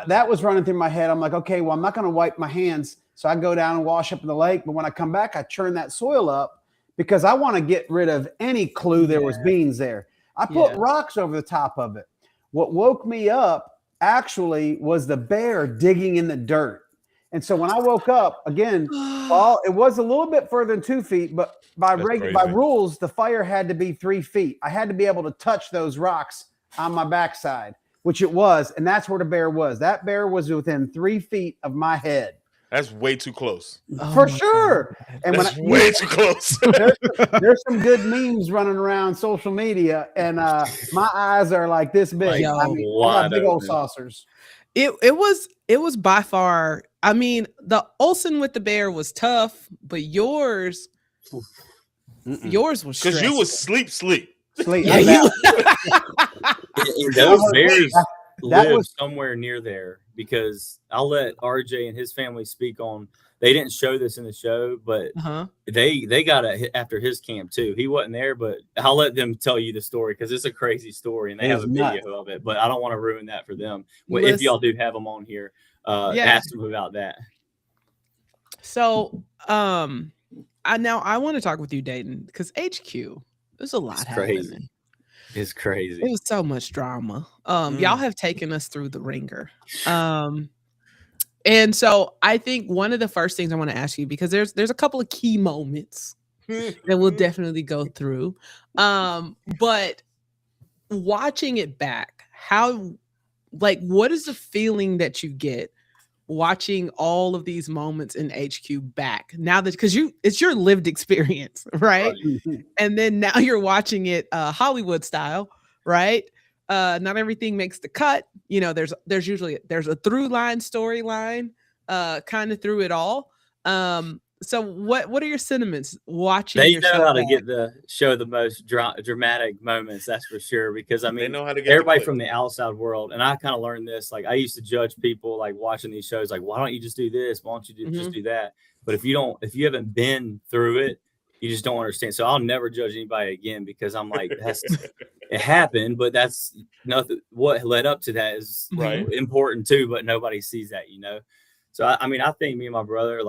that was running through my head. I'm like, okay, well, I'm not going to wipe my hands. So I go down and wash up in the lake. But when I come back, I churn that soil up because I want to get rid of any clue there was beans there. I put rocks over the top of it. What woke me up actually was the bear digging in the dirt. And so when I woke up again, well, it was a little bit further than 2 feet, but by rules, the fire had to be 3 feet. I had to be able to touch those rocks on my backside, which it was. And that's where the bear was. That bear was within 3 feet of my head. That's way too close. For sure. And That's way too close. there's some good memes running around social media, and my eyes are like this big. Yo, I got big old saucers. It was by far. I mean, the Olsen with the bear was tough, but yours was Because you was sleep. Sleep. Yeah, And those bears that live was- somewhere near there, because I'll let RJ and his family speak on. They didn't show this in the show, but they got it after his camp too. He wasn't there, but I'll let them tell you the story because it's a crazy story and they have a video of it. But I don't want to ruin that for them. If y'all do have them on here, ask them about that. So, I want to talk with you, Dayton, because HQ, there's a lot happening. It's crazy. It was so much drama. Y'all have taken us through the ringer. And so I think one of the first things I want to ask you, because there's a couple of key moments that we'll definitely go through. But watching it back, what is the feeling that you get watching all of these moments in HQ back now that, because it's your lived experience, right? And then now you're watching it Hollywood style, right? Not everything makes the cut. There's usually a through line storyline kind of through it all. So what are your sentiments watching? They know how to show the most dramatic moments, that's for sure. Because I mean, they know how to get everybody from the outside world, and I kind of learned this. Like, I used to judge people like watching these shows, like, why don't you just do this? Why don't you just do that? But if you haven't been through it, you just don't understand. So I'll never judge anybody again, because I'm like, it happened, but that's nothing. What led up to that is important too, but nobody sees that, So, I mean, I think me and my brother,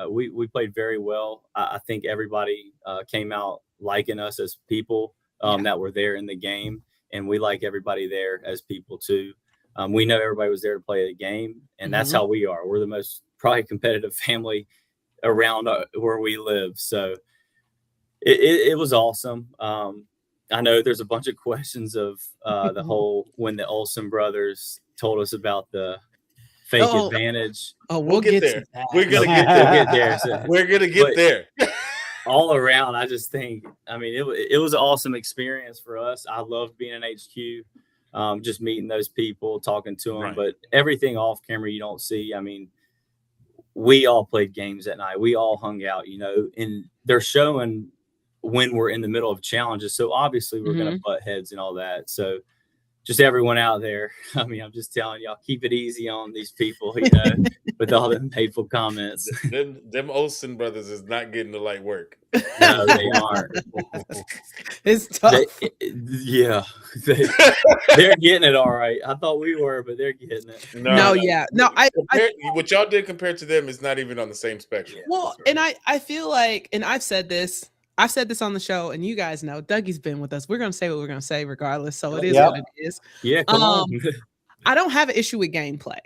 we played very well. I think everybody came out liking us as people that were there in the game. And we like everybody there as people too. We know everybody was there to play the game. And that's how we are. We're the most probably competitive family around where we live. So it was awesome. I know there's a bunch of questions of the whole, when the Olsen brothers told us about the fake Oh. advantage. Oh, We'll get to there. that. We're gonna get We'll there. get there. So, We're gonna get But- there. all around, I just think, I mean, it was an awesome experience for us. I loved being in HQ, just meeting those people, talking to them. Right. But everything off camera you don't see. I mean, we all played games that night. We all hung out, you know, and they're showing when we're in the middle of challenges. So obviously we're going to butt heads and all that. So just everyone out there, I mean, I'm just telling y'all, keep it easy on these people, you know, with all them hateful comments. Them Olsen brothers is not getting the light work. No, they aren't. It's tough. They're getting it all right. I thought we were, but they're getting it. No, yeah. No, what y'all did compared to them is not even on the same spectrum. well, and I feel like, and I've said this on the show, and you guys know, Dougie's been with us. We're going to say what we're going to say regardless. So it is what it is. Yeah, come on. I don't have an issue with gameplay.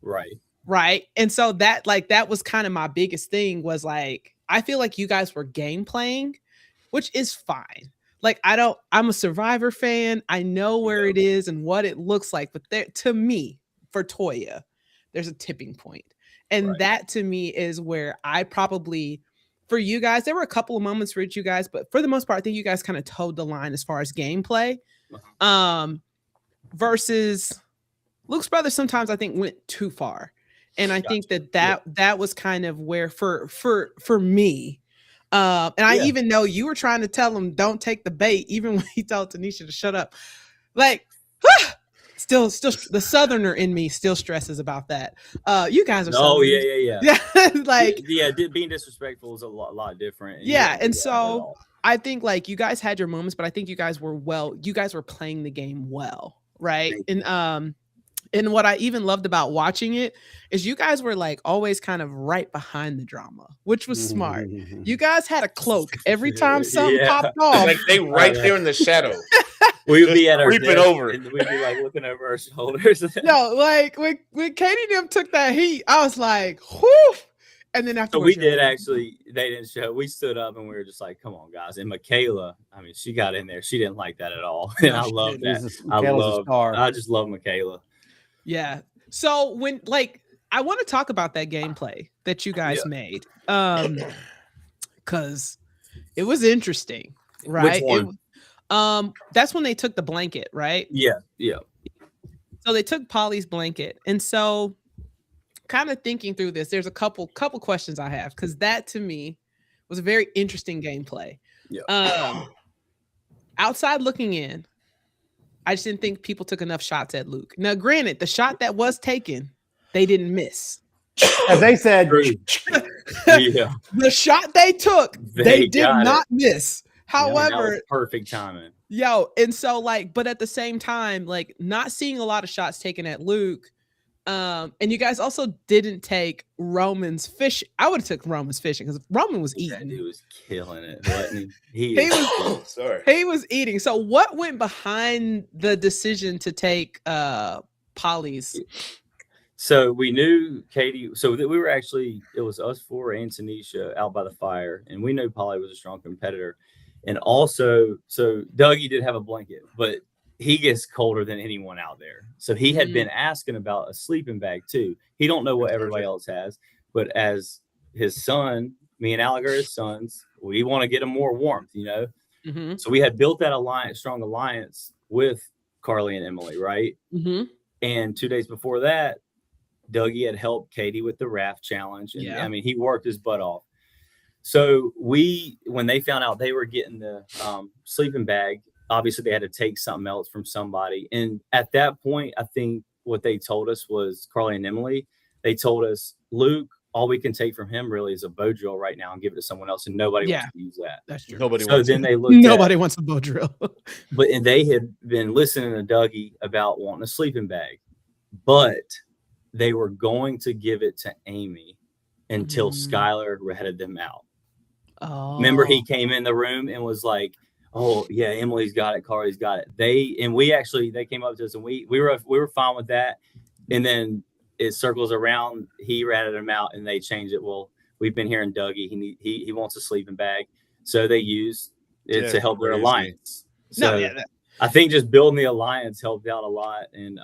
Right. And so that was kind of my biggest thing was like, I feel like you guys were game playing, which is fine. Like, I'm a Survivor fan. I know where it is and what it looks like. But there, to me, for Toya, there's a tipping point. And that to me is where I probably, for you guys, there were a couple of moments for you guys, but for the most part, I think you guys kind of towed the line as far as gameplay. Versus Luke's brother sometimes I think went too far. And I think that was kind of where for me. And I even know you were trying to tell him don't take the bait, even when he told Tanisha to shut up. Like, still the Southerner in me still stresses about that. You guys are yeah. Like, being disrespectful is a lot different. And so I think like you guys had your moments, but I think you guys were playing the game well, right? And what I even loved about watching it is you guys were like always kind of right behind the drama, which was smart. You guys had a cloak every time something popped off. Like they right there in the shadow. We'd be at our creeping desk, over. and we'd be like looking over our shoulders. No, like when Katie and them took that heat, I was like, whew. And then after we did actually, they didn't show. We stood up and we were just like, "Come on, guys!" And Michaela, I mean, she got in there. She didn't like that at all, and I love that. I just love Michaela. Yeah. So when I want to talk about that gameplay that you guys made, because it was interesting, right? Which one? That's when they took the blanket, right? Yeah. So they took Polly's blanket, and so kind of thinking through this, there's a couple questions I have because that to me was a very interesting gameplay. Yeah. Outside looking in, I just didn't think people took enough shots at Luke. Now, granted, the shot that was taken, they didn't miss. As they said, the shot they took, they did not miss. However, that was perfect timing. And so but at the same time, like not seeing a lot of shots taken at Luke. And you guys also didn't take Roman's fish. I would have took Roman's fishing because Roman was eating. He was killing it. He was eating. So what went behind the decision to take Polly's? So we knew Katie. So that we were actually, it was us four and Tanisha out by the fire, and we knew Polly was a strong competitor. And also, so Dougie did have a blanket, but he gets colder than anyone out there. So he had been asking about a sleeping bag too. He don't know what everybody else has, but as his son, me and Alec are his sons, we want to get him more warmth, you know? So we had built that strong alliance with Carly and Emily, right? And 2 days before that, Dougie had helped Katie with the raft challenge. And I mean, he worked his butt off. So when they found out they were getting the sleeping bag, obviously they had to take something else from somebody. And at that point, I think what they told us was Carly and Emily, they told us, Luke, all we can take from him really is a bow drill right now and give it to someone else. And nobody wants to use that. That's true. Nobody wants a bow drill. And they had been listening to Dougie about wanting a sleeping bag, but they were going to give it to Amy until Skylar headed them out. Oh. Remember, he came in the room and was like, "Oh yeah, Emily's got it, Carly's got it." They came up to us and we were fine with that. And then it circles around. He ratted them out and they changed it. Well, we've been hearing Dougie. He wants a sleeping bag, so they used it to help their alliance. So I think just building the alliance helped out a lot. And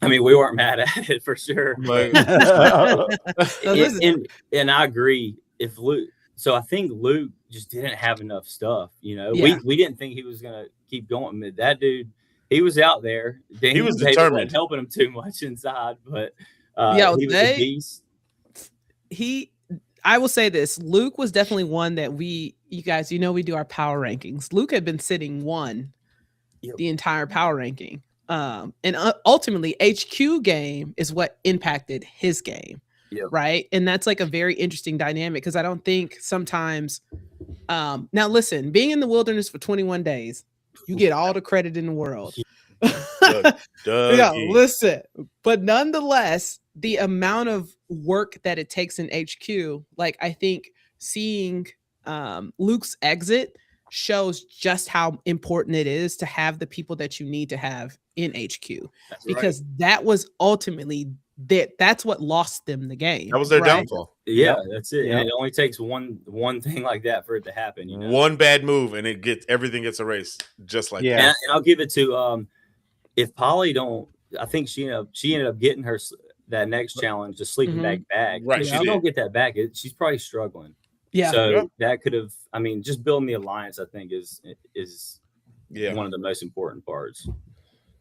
I mean, we weren't mad at it for sure. Like, So listen, And I agree. If Luke, so I think Luke just didn't have enough stuff. You know, Yeah. we didn't think he was gonna keep going. But that dude, he was out there. He was David determined. wasn't helping him too much inside, but Yo, he was a beast. I will say this, Luke was definitely one that you guys, you know, we do our power rankings. Luke had been sitting one the entire power ranking. And ultimately HQ game is what impacted his game. Yep. Right. And that's like a very interesting dynamic because I don't think sometimes, now listen, being in the wilderness for 21 days, you get all the credit in the world. Yeah, listen, but nonetheless, the amount of work that it takes in HQ, like I think seeing Luke's exit shows just how important it is to have the people that you need to have in HQ. That's because right. that was ultimately that's what lost them the game. That was their right? downfall. Yeah, that's it. Yep. And it only takes one thing like that for it to happen. You know? One bad move and everything gets erased just like that. And I'll give it to if Polly don't, I think she ended up getting that next challenge, the sleeping bag bag. Right, If she she don't did. get that back, she's probably struggling. Yeah. So that could have, I mean, just building the alliance, I think is Yeah. one of the most important parts.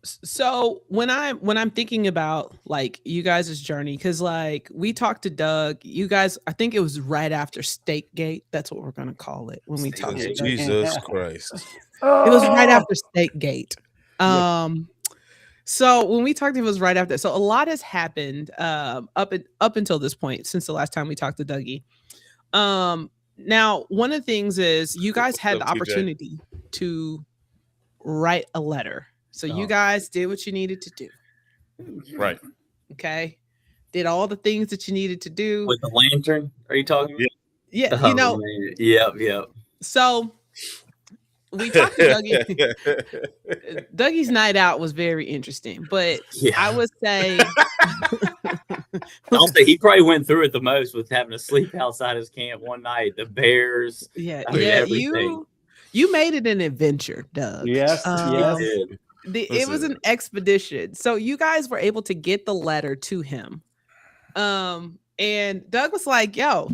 So when I'm thinking about like you guys' journey, because like we talked to Doug, you guys, I think it was right after Stakegate. That's what we're gonna call it when we talk to Doug. Jesus Christ. It was right after Stakegate. So when we talked, it was right after. So a lot has happened up until this point since the last time we talked to Dougie. Now one of the things is you guys had the opportunity to write a letter. So you guys did what you needed to do. Right. Okay. Did all the things that you needed to do. With the lantern, are you talking about? Yeah. Oh, You know, man. Yep. so we talked to Dougie. Dougie's night out was very interesting, but I would say I'll say he probably went through it the most with having to sleep outside his camp one night. The bears. Everything. You made it an adventure, Doug. Yes. It was an expedition. So you guys were able to get the letter to him. And Doug was like, yo,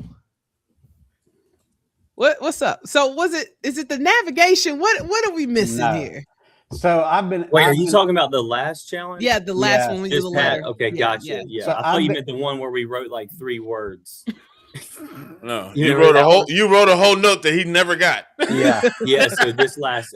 what's up? So is it the navigation? What are we missing here? So Wait, are you talking about the last challenge? Yeah, the last one we did the letter. Okay, gotcha. Yeah. So I thought you meant the one where we wrote like 3 words. No, you wrote a whole note that he never got. Yeah. So this last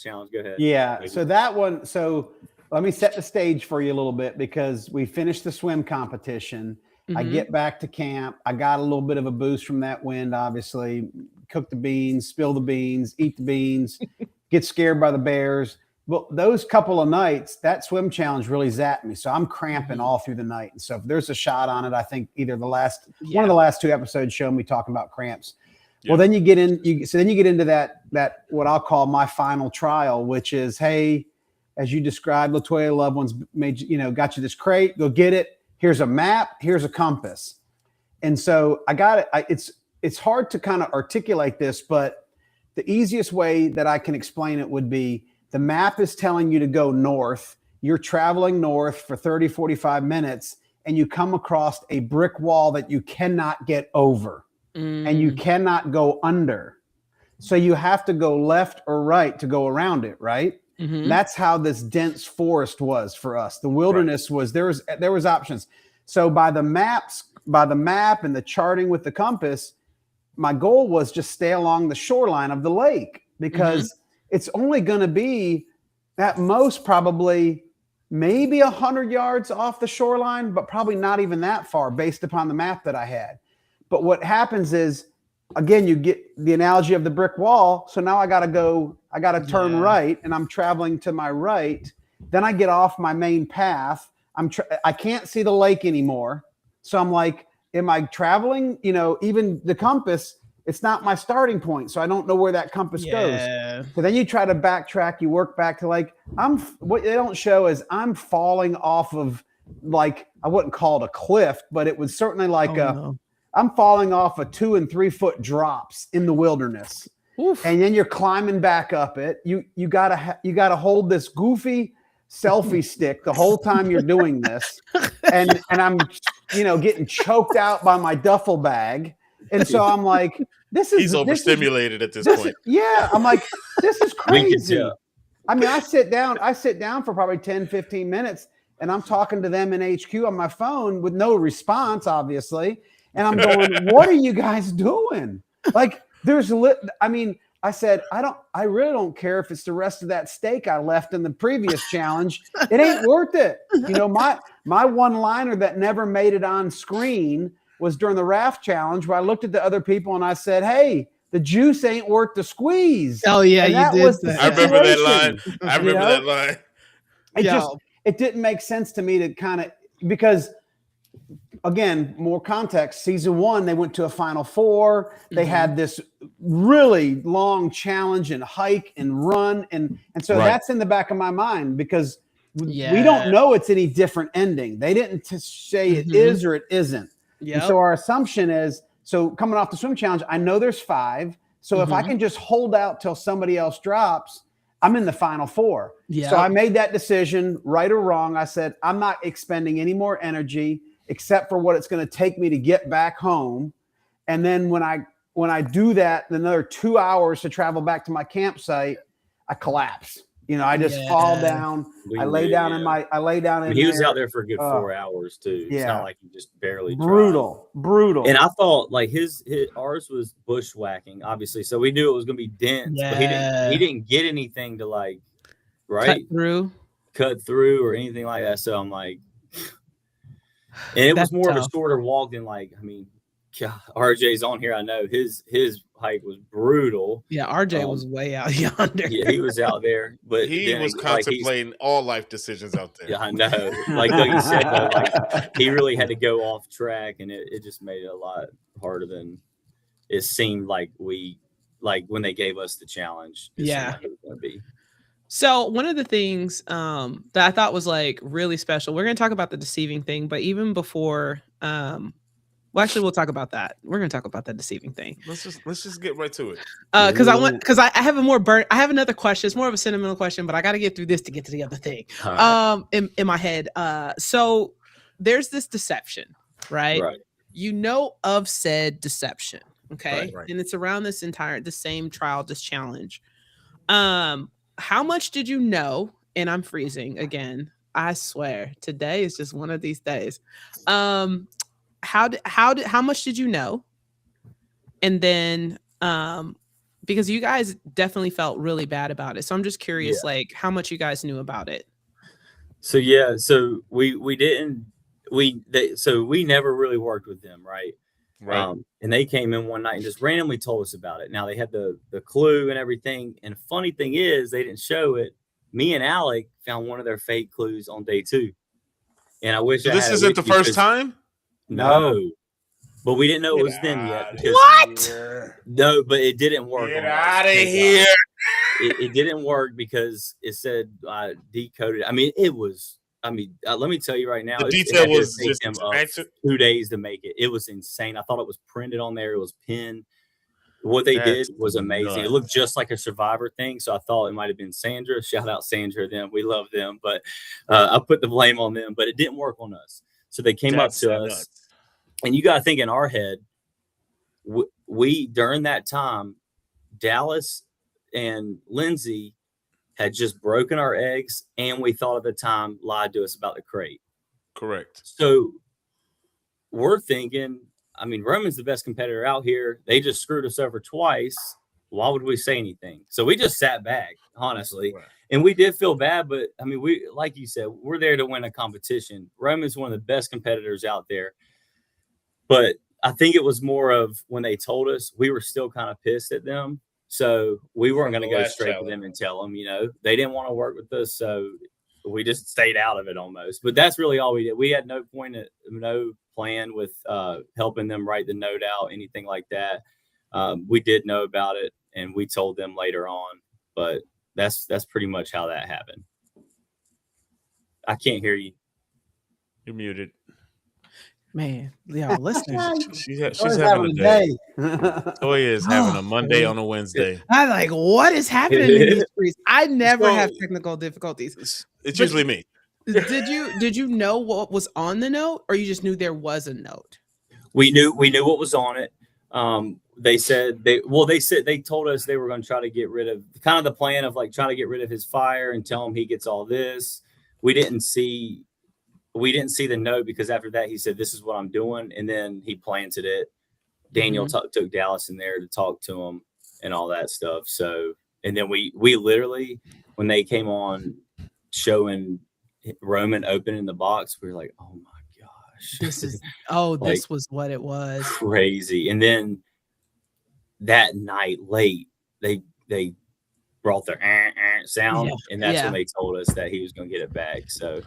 challenge, go ahead. Yeah. So that one, so let me set the stage for you a little bit because we finished the swim competition. I get back to camp. I got a little bit of a boost from that wind, obviously. Cook the beans, spill the beans, eat the beans, get scared by the bears. Well, those couple of nights, that swim challenge really zapped me. So I'm cramping all through the night. And so if there's a shot on it, I think either one of the last 2 episodes showed me talking about cramps. Yeah. Well, then you get into that what I'll call my final trial, which is, hey, as you described, LaToya loved ones got you this crate, go get it. Here's a map, here's a compass. And so I got it. It's hard to kind of articulate this, but the easiest way that I can explain it would be the map is telling you to go north. You're traveling north for 30, 45 minutes, and you come across a brick wall that you cannot get over and you cannot go under. So you have to go left or right to go around it, right? That's how this dense forest was for us. The wilderness was, there was options. So by the map and the charting with the compass, my goal was just stay along the shoreline of the lake because it's only going to be at most probably maybe 100 yards off the shoreline, but probably not even that far based upon the map that I had. But what happens is, again, you get the analogy of the brick wall. So now I got to turn right, and I'm traveling to my right. Then I get off my main path. I can't see the lake anymore. So I'm like, am I traveling? Even the compass, it's not my starting point. So I don't know where that compass goes. So then you try to backtrack, you work back to what they don't show is I'm falling off of I wouldn't call it a cliff, but it was certainly I'm falling off of 2 and 3 foot drops in the wilderness. Oof. And then you're climbing back up it. You gotta hold this goofy selfie stick the whole time you're doing this, and I'm getting choked out by my duffel bag, and so I'm like, he's overstimulated at this point. Yeah, I'm like, this is We could crazy. tell. I mean, I sit down for probably 10, 15 minutes, and I'm talking to them in HQ on my phone with no response, obviously. And I'm going, what are you guys doing? Like, I said, I really don't care if it's the rest of that steak I left in the previous challenge. It ain't worth it. My one-liner that never made it on screen was during the raft challenge, where I looked at the other people and I said, hey, the juice ain't worth the squeeze. Oh yeah, And you did that. I remember that line. I remember that line. It didn't make sense to me to kind of, because again, more context, season 1, they went to a Final Four. They had this really long challenge and hike and run. And so that's in the back of my mind, because we don't know it's any different ending. They didn't say it is or it isn't. Yeah. So our assumption is, so coming off the swim challenge, I know there's 5. So if I can just hold out till somebody else drops, I'm in the Final Four. Yeah. So I made that decision, right or wrong. I said, I'm not expending any more energy except for what it's going to take me to get back home. And then when I do that, another 2 hours to travel back to my campsite, I collapse. I just fall down. I lay down in He was out there for a good 4 hours too. It's not like he just barely brutal. And I thought like ours was bushwhacking, obviously, so we knew it was going to be dense. But he didn't get anything to cut through or anything like that. So I'm like, and it was more of a shorter walk than God, RJ's on here. I know his hike was brutal. Yeah, RJ was way out yonder. Yeah, he was out there, but he was contemplating all life decisions out there. Yeah, I know. Like you said, though, he really had to go off track, and it just made it a lot harder than it seemed like when they gave us the challenge. It seemed like it was going to be. So one of the things that I thought was really special, we're going to talk about the deceiving thing, but even before, we'll talk about that. We're going to talk about that deceiving thing. Let's just get right to it. Because I have I have another question. It's more of a sentimental question, but I got to get through this to get to the other thing. Right. In my head. So there's this deception, right? Of said deception. Okay. Right. And it's around the same trial, this challenge. How much did you know? And I'm freezing again. I swear today is just one of these days. How much did you know? And then, because you guys definitely felt really bad about it. So I'm just curious, how much you guys knew about it. So, we never really worked with them. Right. And they came in one night and just randomly told us about it. Now they had the clue and everything. And the funny thing is they didn't show it. Me and Alec found one of their fake clues on day 2. And I wish this isn't the first time. No, but we didn't know it was them yet. No, but it didn't work. Get out of here. It didn't work because it said decoded. I mean, it was. Let me tell you right now. The detail was just 2 days to make it. It was insane. I thought it was printed on there. It was pinned. What they did was amazing. Nuts. It looked just like a Survivor thing. So I thought it might have been Sandra. Shout out Sandra. Them. We love them. But I put the blame on them. But it didn't work on us. So they came up to us. And you got to think in our head, we during that time, Dallas and Lindsay had just broken our eggs, and we thought at the time lied to us about the crate. Correct. So we're thinking, Roman's the best competitor out here. They just screwed us over twice. Why would we say anything? So we just sat back, honestly. Right. And we did feel bad, but we, like you said, we're there to win a competition. Roman's one of the best competitors out there. But I think it was more of when they told us, we were still kind of pissed at them. So we weren't going to go straight to them and tell them, they didn't want to work with us. So we just stayed out of it almost. But that's really all we did. We had no plan with helping them write the note out, anything like that. We did know about it, and we told them later on. But that's pretty much how that happened. I can't hear you. You're muted. Man, y'all listen. She's having a day. Toya is having a Monday man. on a Wednesday. I'm like, what is happening in these streets? I never So- have technical difficulties. It's But- usually me. Did you know what was on the note, or you just knew there was a note? We knew what was on it. They said they told us they were going to try to get rid of kind of the plan of like trying to get rid of his fire and tell him he gets all this. We didn't see the note because after that he said, "This is what I'm doing," and then he planted it. Daniel took Dallas in there to talk to him and all that stuff. So, and then we literally, when they came on showing Roman opening the box, we were like, "Oh my gosh, This is Like, this was what it was. crazy!" And then that night late, they brought their sound, and that's when they told us that he was going to get it back. So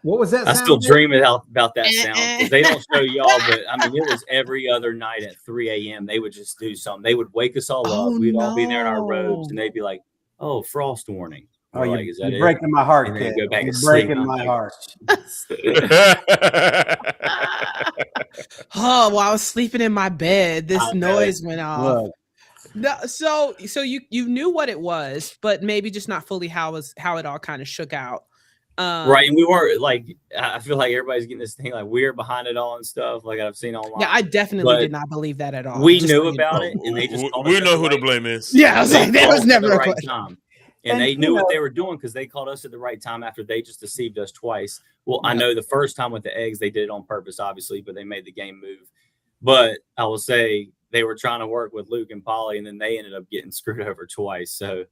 What was that? I sound still again? dream about that sound because they don't show y'all, but I mean, it was every other night at 3 a.m. They would just do something. They would wake us all Oh, up. We'd all be there in our robes, no. and they'd be like, "Oh, frost warning." Oh, We're you're, like, "Is that you're it?" breaking my heart, And then kid. go back You're to sleep. breaking I'm my like, heart. Oh, while I was sleeping in my bed, this I know. noise went off. Look, No, so you knew what it was, but maybe just not fully how it all kind of shook out. Right, and we weren't like. I feel like everybody's getting this thing like we're behind it all and stuff. Like I've seen online. Yeah, I definitely But did not believe that at all. we just knew so you about know. it, and they just called We us at know the who to right- blame is. Yeah, I was like, there called was us never at the a right question. time. And, And they you knew know- what they were doing because they called us at the right time after they just deceived us twice. Well, I Yeah. know the first time with the eggs, they did it on purpose, obviously, but they made the game move. But I will say they were trying to work with Luke and Polly, and then they ended up getting screwed over twice. So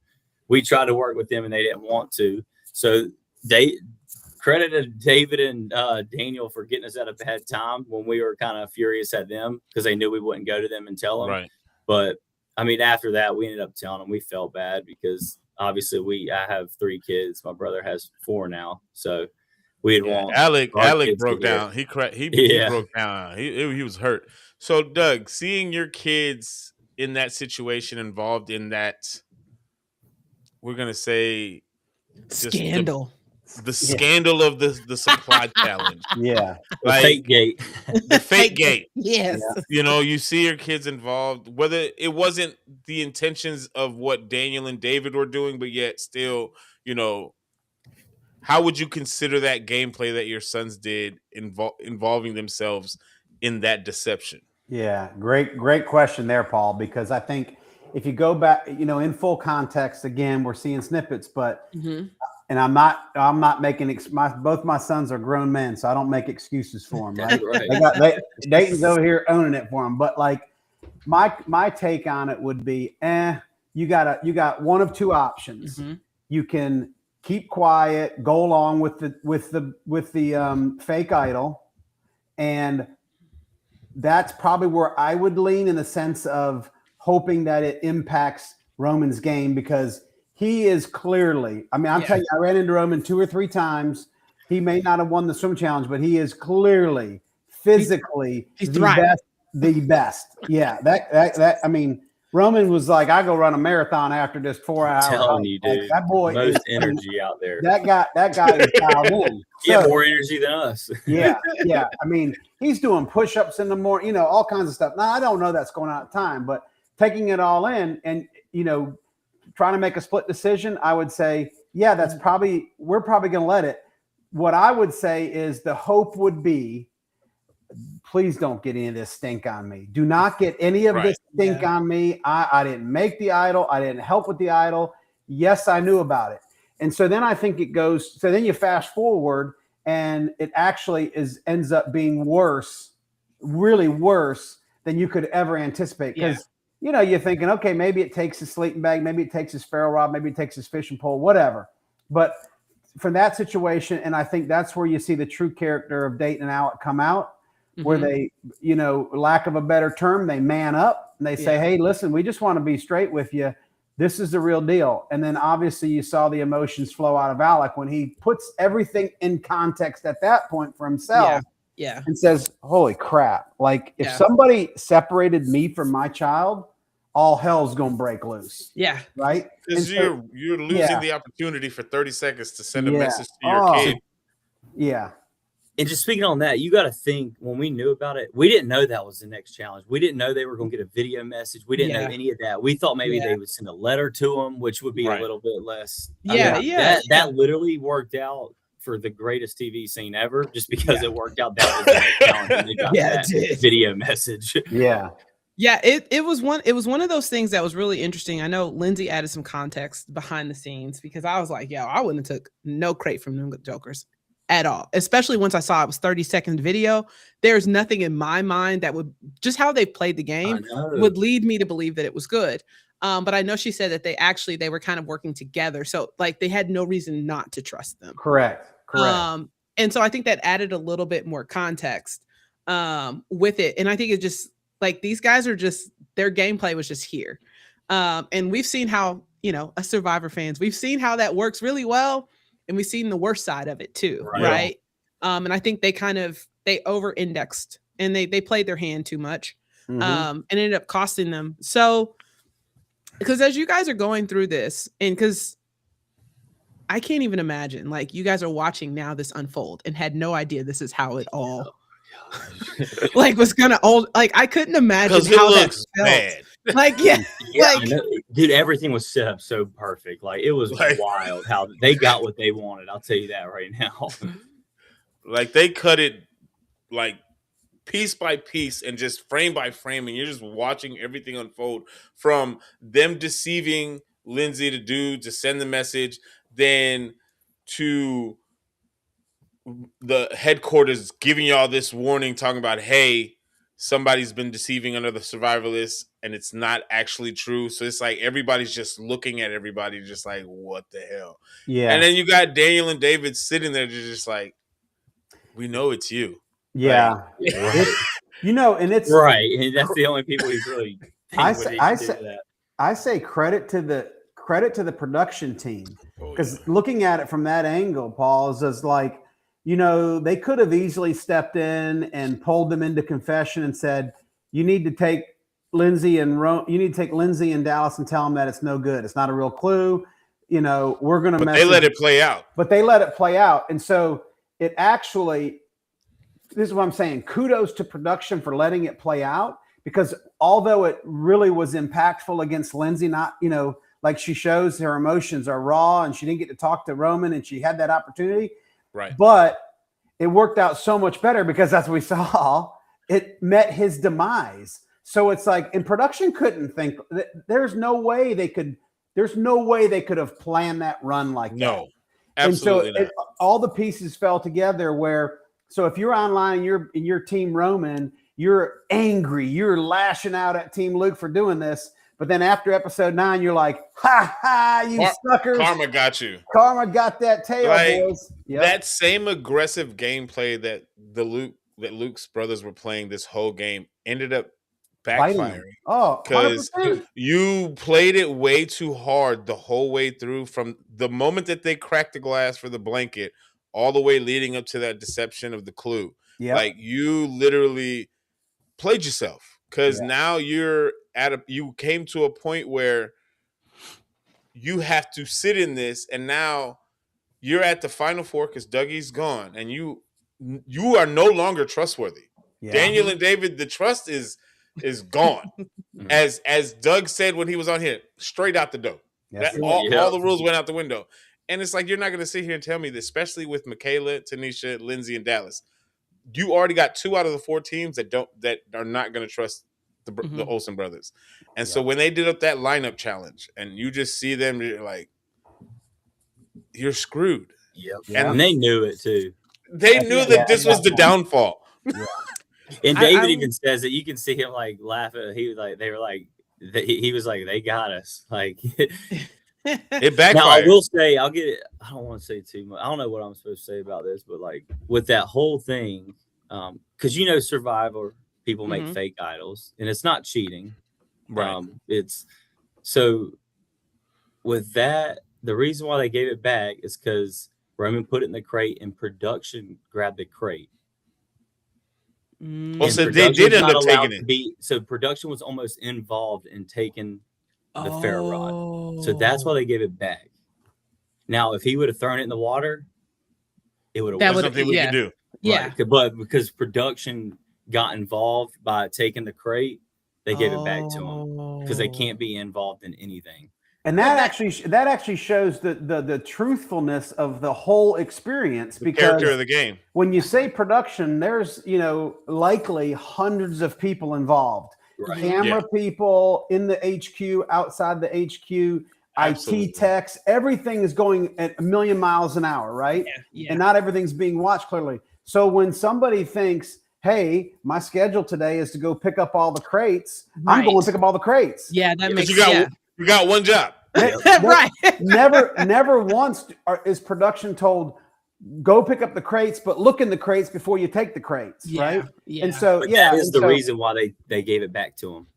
we tried to work with them, and they didn't want to. So they credited David and Daniel for getting us at a bad time when we were kind of furious at them because they knew we wouldn't go to them and tell them. Right. But I mean, after that, we ended up telling them. We felt bad because obviously I have 3 kids. My brother has 4 now, so we'd Yeah, want Alec kids to broke hear. down. He Yeah. broke down. He was hurt. So Doug, seeing your kids in that situation, involved in that, we're gonna say just Scandal. the scandal of the supply challenge, yeah. The like fake gate. the fake gate. Yes. You know, you see your kids involved, whether it wasn't the intentions of what Daniel and David were doing, but yet still, you know, how would you consider that gameplay that your sons did involving themselves in that deception? Yeah, great question there, Paul, because I think if you go back, you know, in full context, again, we're seeing snippets, but Mhm. and I'm not making both my sons are grown men, so I don't make excuses for them, right? Right. Dayton's over here owning it for them, but like my take on it would be, you got one of 2 options. Mhm. You can keep quiet, go along with the fake idol, and that's probably where I would lean in the sense of hoping that it impacts Roman's game because he is clearly, I mean, I'm telling you, I ran into Roman 2 or 3 times. He may not have won the swim challenge, but he is clearly physically he's the thriving. best. Yeah. That, I mean, Roman was like, I go run a marathon after this 4 hours. Telling you, Like, dude. that boy Most is energy out there. That guy is dialed in. He had So- more energy than us. yeah. I mean, he's doing push-ups in the morning, you know, all kinds of stuff. Now, I don't know that's going on at the time, but taking it all in and, you know, trying to make a split decision, I would say, yeah, we're probably going to let it. What I would say is the hope would be, please don't get any of this stink on me. Do not get any of this stink on me. I didn't make the idol. I didn't help with the idol. Yes, I knew about it. And so then I think it goes, so then you fast forward and it actually ends up being worse, really worse than you could ever anticipate. Because, you know, you're thinking, okay, maybe it takes his sleeping bag, maybe it takes his ferro rod, maybe it takes his fishing pole, whatever. But from that situation, and I think that's where you see the true character of Dayton and Alec come out, where they, you know, lack of a better term, they man up and they say, hey, listen, we just want to be straight with you. This is the real deal. And then obviously you saw the emotions flow out of Alec when he puts everything in context at that point for himself. Yeah. And says, holy crap. Like if somebody separated me from my child, all hell's going to break loose. Yeah. Right. Because you're losing the opportunity for 30 seconds to send a message to your kid. Yeah. And just speaking on that, you got to think when we knew about it, we didn't know that was the next challenge. We didn't know they were going to get a video message. We didn't know any of that. We thought maybe they would send a letter to them, which would be a little bit less. That literally worked out for the greatest TV scene ever, just because it worked out that was the next challenge. And they got that video message. Yeah. Yeah, it was one of those things that was really interesting. I know Lindsay added some context behind the scenes because I was like, yo, I wouldn't have took no crate from them jokers at all, especially once I saw it was 30-second video. There's nothing in my mind that would, just how they played the game would lead me to believe that it was good. But I know she said that they were kind of working together. So like they had no reason not to trust them. Correct. And so I think that added a little bit more context with it. And I think it just like these guys are just, their gameplay was just here. And we've seen how, us Survivor fans, we've seen how that works really well. And we've seen the worst side of it too, right? And I think they over-indexed and they played their hand too much, and ended up costing them. So, because as you guys are going through this, and because I can't even imagine, like you guys are watching now this unfold and had no idea this is how it all like was gonna like I couldn't imagine how that felt. Bad. Like dude, everything was set up so perfect. Like it was wild how they got what they wanted. I'll tell you that right now. Like they cut it like piece by piece and just frame by frame, and you're just watching everything unfold from them deceiving Lindsay to send the message, then to the headquarters giving y'all this warning, talking about, hey, somebody's been deceiving another survivor list and it's not actually true. So it's like everybody's just looking at everybody just like, what the hell? Yeah. And then you got Daniel and David sitting there just like, we know it's you. Yeah. Like, and it's right. And that's the only people who's really I say credit to the production team, because looking at it from that angle, Paul, is like, they could have easily stepped in and pulled them into confession and said, you need to take Lindsay and Dallas and tell them that it's no good. It's not a real clue. We're going to mess. They let it play out. But they let it play out. And so it actually, this is what I'm saying. Kudos to production for letting it play out, because although it really was impactful against Lindsay, not, like she shows her emotions are raw and she didn't get to talk to Roman and she had that opportunity. Right. But it worked out so much better because, as we saw, it met his demise. So it's like, and production couldn't think, there's no way they could have planned that run like that. No, absolutely and so all the pieces fell together where, so if you're online and you're in your team Roman, you're angry, you're lashing out at Team Luke for doing this. But then after episode 9, you're like, ha ha, you suckers. Karma got you. Karma got that tail, boys. Yep. That same aggressive gameplay that Luke's brothers were playing this whole game ended up backfiring. Oh, because you played it way too hard the whole way through, from the moment that they cracked the glass for the blanket all the way leading up to that deception of the clue. Yep. Like you literally played yourself, because now you came to a point where you have to sit in this, and now you're at the final four because Dougie's gone, and you are no longer trustworthy. Yeah. Daniel and David, the trust is gone. as Doug said when he was on here, straight out the door. Yes. All the rules went out the window. And it's like, you're not going to sit here and tell me this, especially with Michaela, Tanisha, Lindsay, and Dallas. You already got 2 out of the 4 teams that are not going to trust the Olsen brothers. And so when they did up that lineup challenge, and you just see them, you're like, you're screwed. Yep. And they knew it too. They knew that this was the downfall. Yeah. And David even says that you can see him like laughing. He was like, he was like, they got us. Like it backfired. Now I will say, I don't want to say too much. I don't know what I'm supposed to say about this, but like with that whole thing, because Survivor, people make fake idols, and it's not cheating. Right. It's so with that, the reason why they gave it back is because Roman put it in the crate and production grabbed the crate. Oh, so they did end up taking it. So production was almost involved in taking the ferro rod. So that's why they gave it back. Now, if he would have thrown it in the water, it would have something we could do. Yeah. Right. But because production got involved by taking the crate, they gave it back to them because they can't be involved in anything. And that actually shows the truthfulness of the whole experience, The because character of the game. when you say production, there's likely hundreds of people involved. Right. Camera people in the HQ, outside the HQ, Absolutely. IT techs, everything is going at 1,000,000 miles an hour, right? Yeah. And not everything's being watched clearly. So when somebody thinks, hey, my schedule today is to go pick up all the crates, I'm going to pick up all the crates. Yeah, that makes Because you got one job. right. Never once is production told, go pick up the crates, but look in the crates before you take the crates, right? Yeah. And so, But yeah, that is and the so- reason why they gave it back to him,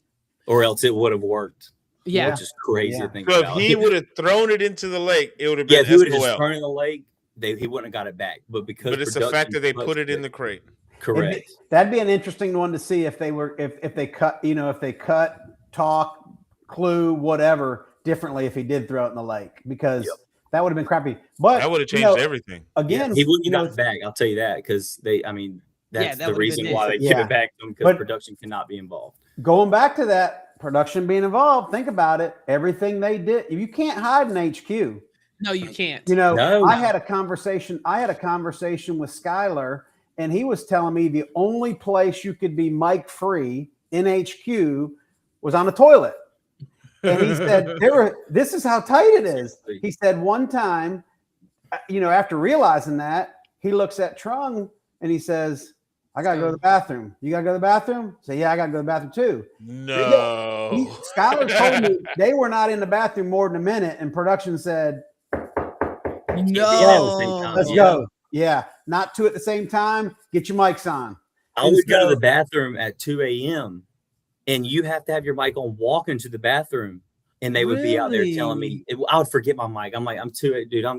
or else it would have worked. Yeah. Which is crazy Yeah. to think So if about. he would have thrown it into the lake, it would have Yeah, been if he would have just SOL. thrown it in the lake, he wouldn't have got it back. But because But it's the fact that they put it in the crate. correct. That'd be an interesting one to see if they were if they cut, if they cut, talk, clue, whatever differently if he did throw it in the lake, because that would have been crappy. But That would have changed everything. Again, he wouldn't got it back. I'll tell you that, because that's that the would've reason been why they it. give Yeah. it back to him, because But- production cannot be involved. going back to that production being involved, think about it. Everything they did, you can't hide in HQ. No, you can't. No. I had a conversation with Skylar, and he was telling me the only place you could be mic free in HQ was on the toilet. And he said, this is how tight it is. He said one time, after realizing that, he looks at Trung and he says, I got to go to the bathroom. You got to go to the bathroom? Say, yeah, I got to go to the bathroom too. No. Skylar told me they were not in the bathroom more than a minute, and production said, No. let's go. Yeah, not two at the same time. Get your mics on. I would go to the bathroom at 2 a.m. and you have to have your mic on walking to the bathroom. And they would be out there telling me, I would forget my mic. I'm like, I'm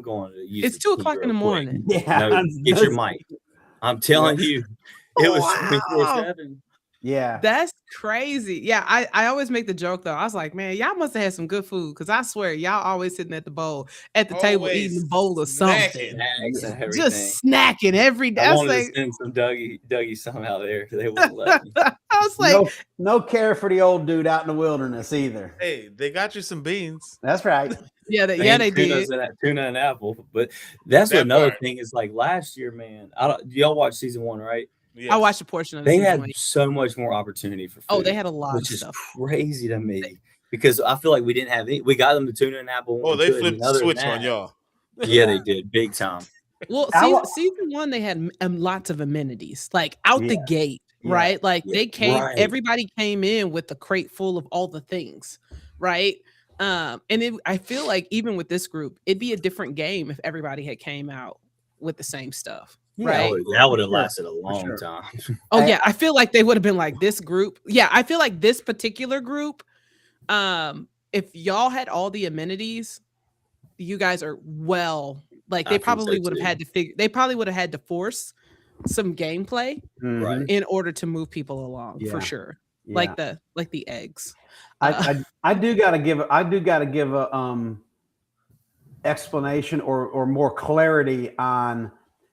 going to use It's 2 o'clock in the morning. Yeah. No, get your mic. I'm telling you, it was Wow. 24/7. Yeah. That's crazy. Yeah, I always make the joke though. I was like, man, y'all must have had some good food, because I swear y'all always sitting at the table Always eating a bowl of something, Snacks and everything. just snacking every day. I I was wanted like, to send some Dougie some out there. They wouldn't let me. I was like, No care for the old dude out in the wilderness either. Hey, they got you some beans. That's right. yeah, they did. Tuna and apple. But that's That another part. thing is, like last year, man. Y'all watch season 1, right? Yes. I watched a portion of the They season had one. so much more opportunity for food. Oh, they had a lot of which is stuff. crazy to me, because I feel like we didn't have any. We got them the tuna and apple. Oh, they and flipped the other than switch on that- y'all. Yeah, they did big time. Well, season one, they had lots of amenities, like out the gate, Yeah. right? Like Yeah. they came, Right. everybody came in with a crate full of all the things, right? I feel like even with this group, it'd be a different game if everybody had came out with the same stuff, right? That would have lasted a long sure. time. Oh yeah, I feel like they would have been like this group. Yeah, I feel like this particular group, if y'all had all the amenities, you guys are like I they think so, probably would have too. had to they probably would have had to force some gameplay Right. in order to move people along for Yeah. sure. Yeah. Like the eggs. I do gotta give a explanation or more clarity on,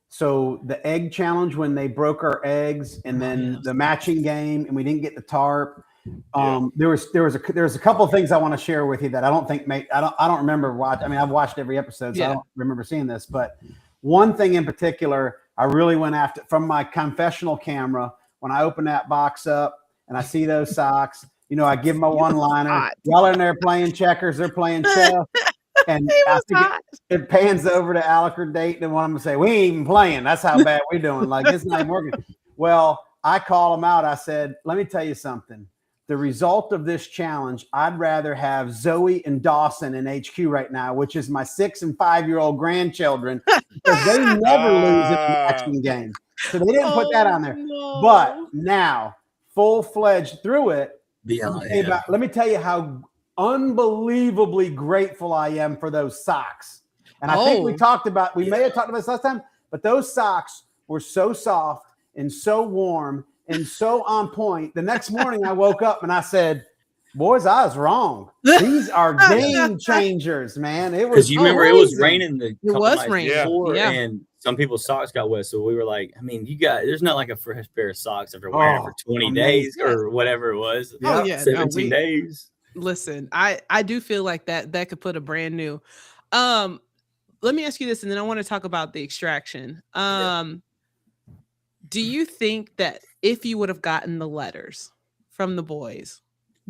so the egg challenge, when they broke our eggs, and then the matching game and we didn't get the tarp. There was a couple of things I want to share with you that I don't think I don't remember watching. I mean, I've watched every episode, so I don't remember seeing this, but one thing in particular I really went after from my confessional camera. When I open that box up and I see those socks, I give them a one-liner. Y'all in there playing checkers, they're playing chess, and I think it pans over to Alec Dayton, and one of them say, "We ain't even playing. That's how bad we're doing. Like, it's not even working." Well, I call them out. I said, "Let me tell you something. The result of this challenge, I'd rather have Zoe and Dawson in HQ right now, which is my 6 and 5-year-old grandchildren, because they never lose in a matching game." So they didn't put that on there. No. But now, full-fledged through it, Beyond, let me tell you how unbelievably grateful I am for those socks. And I think we may have talked about this last time, but those socks were so soft and so warm and so on point. The next morning I woke up and I said, Boys, I was wrong. These are game changers, man. It was Because you remember it was amazing. raining the couple was nights raining, before, yeah. and some people's socks got wet. So we were like, I mean, there's not like a fresh pair of socks after wearing it for 20 days or whatever it was. Oh yeah, 17 days. Listen, I do feel like that could put a brand new. Let me ask you this, and then I want to talk about the extraction. Do you think that if you would have gotten the letters from the boys,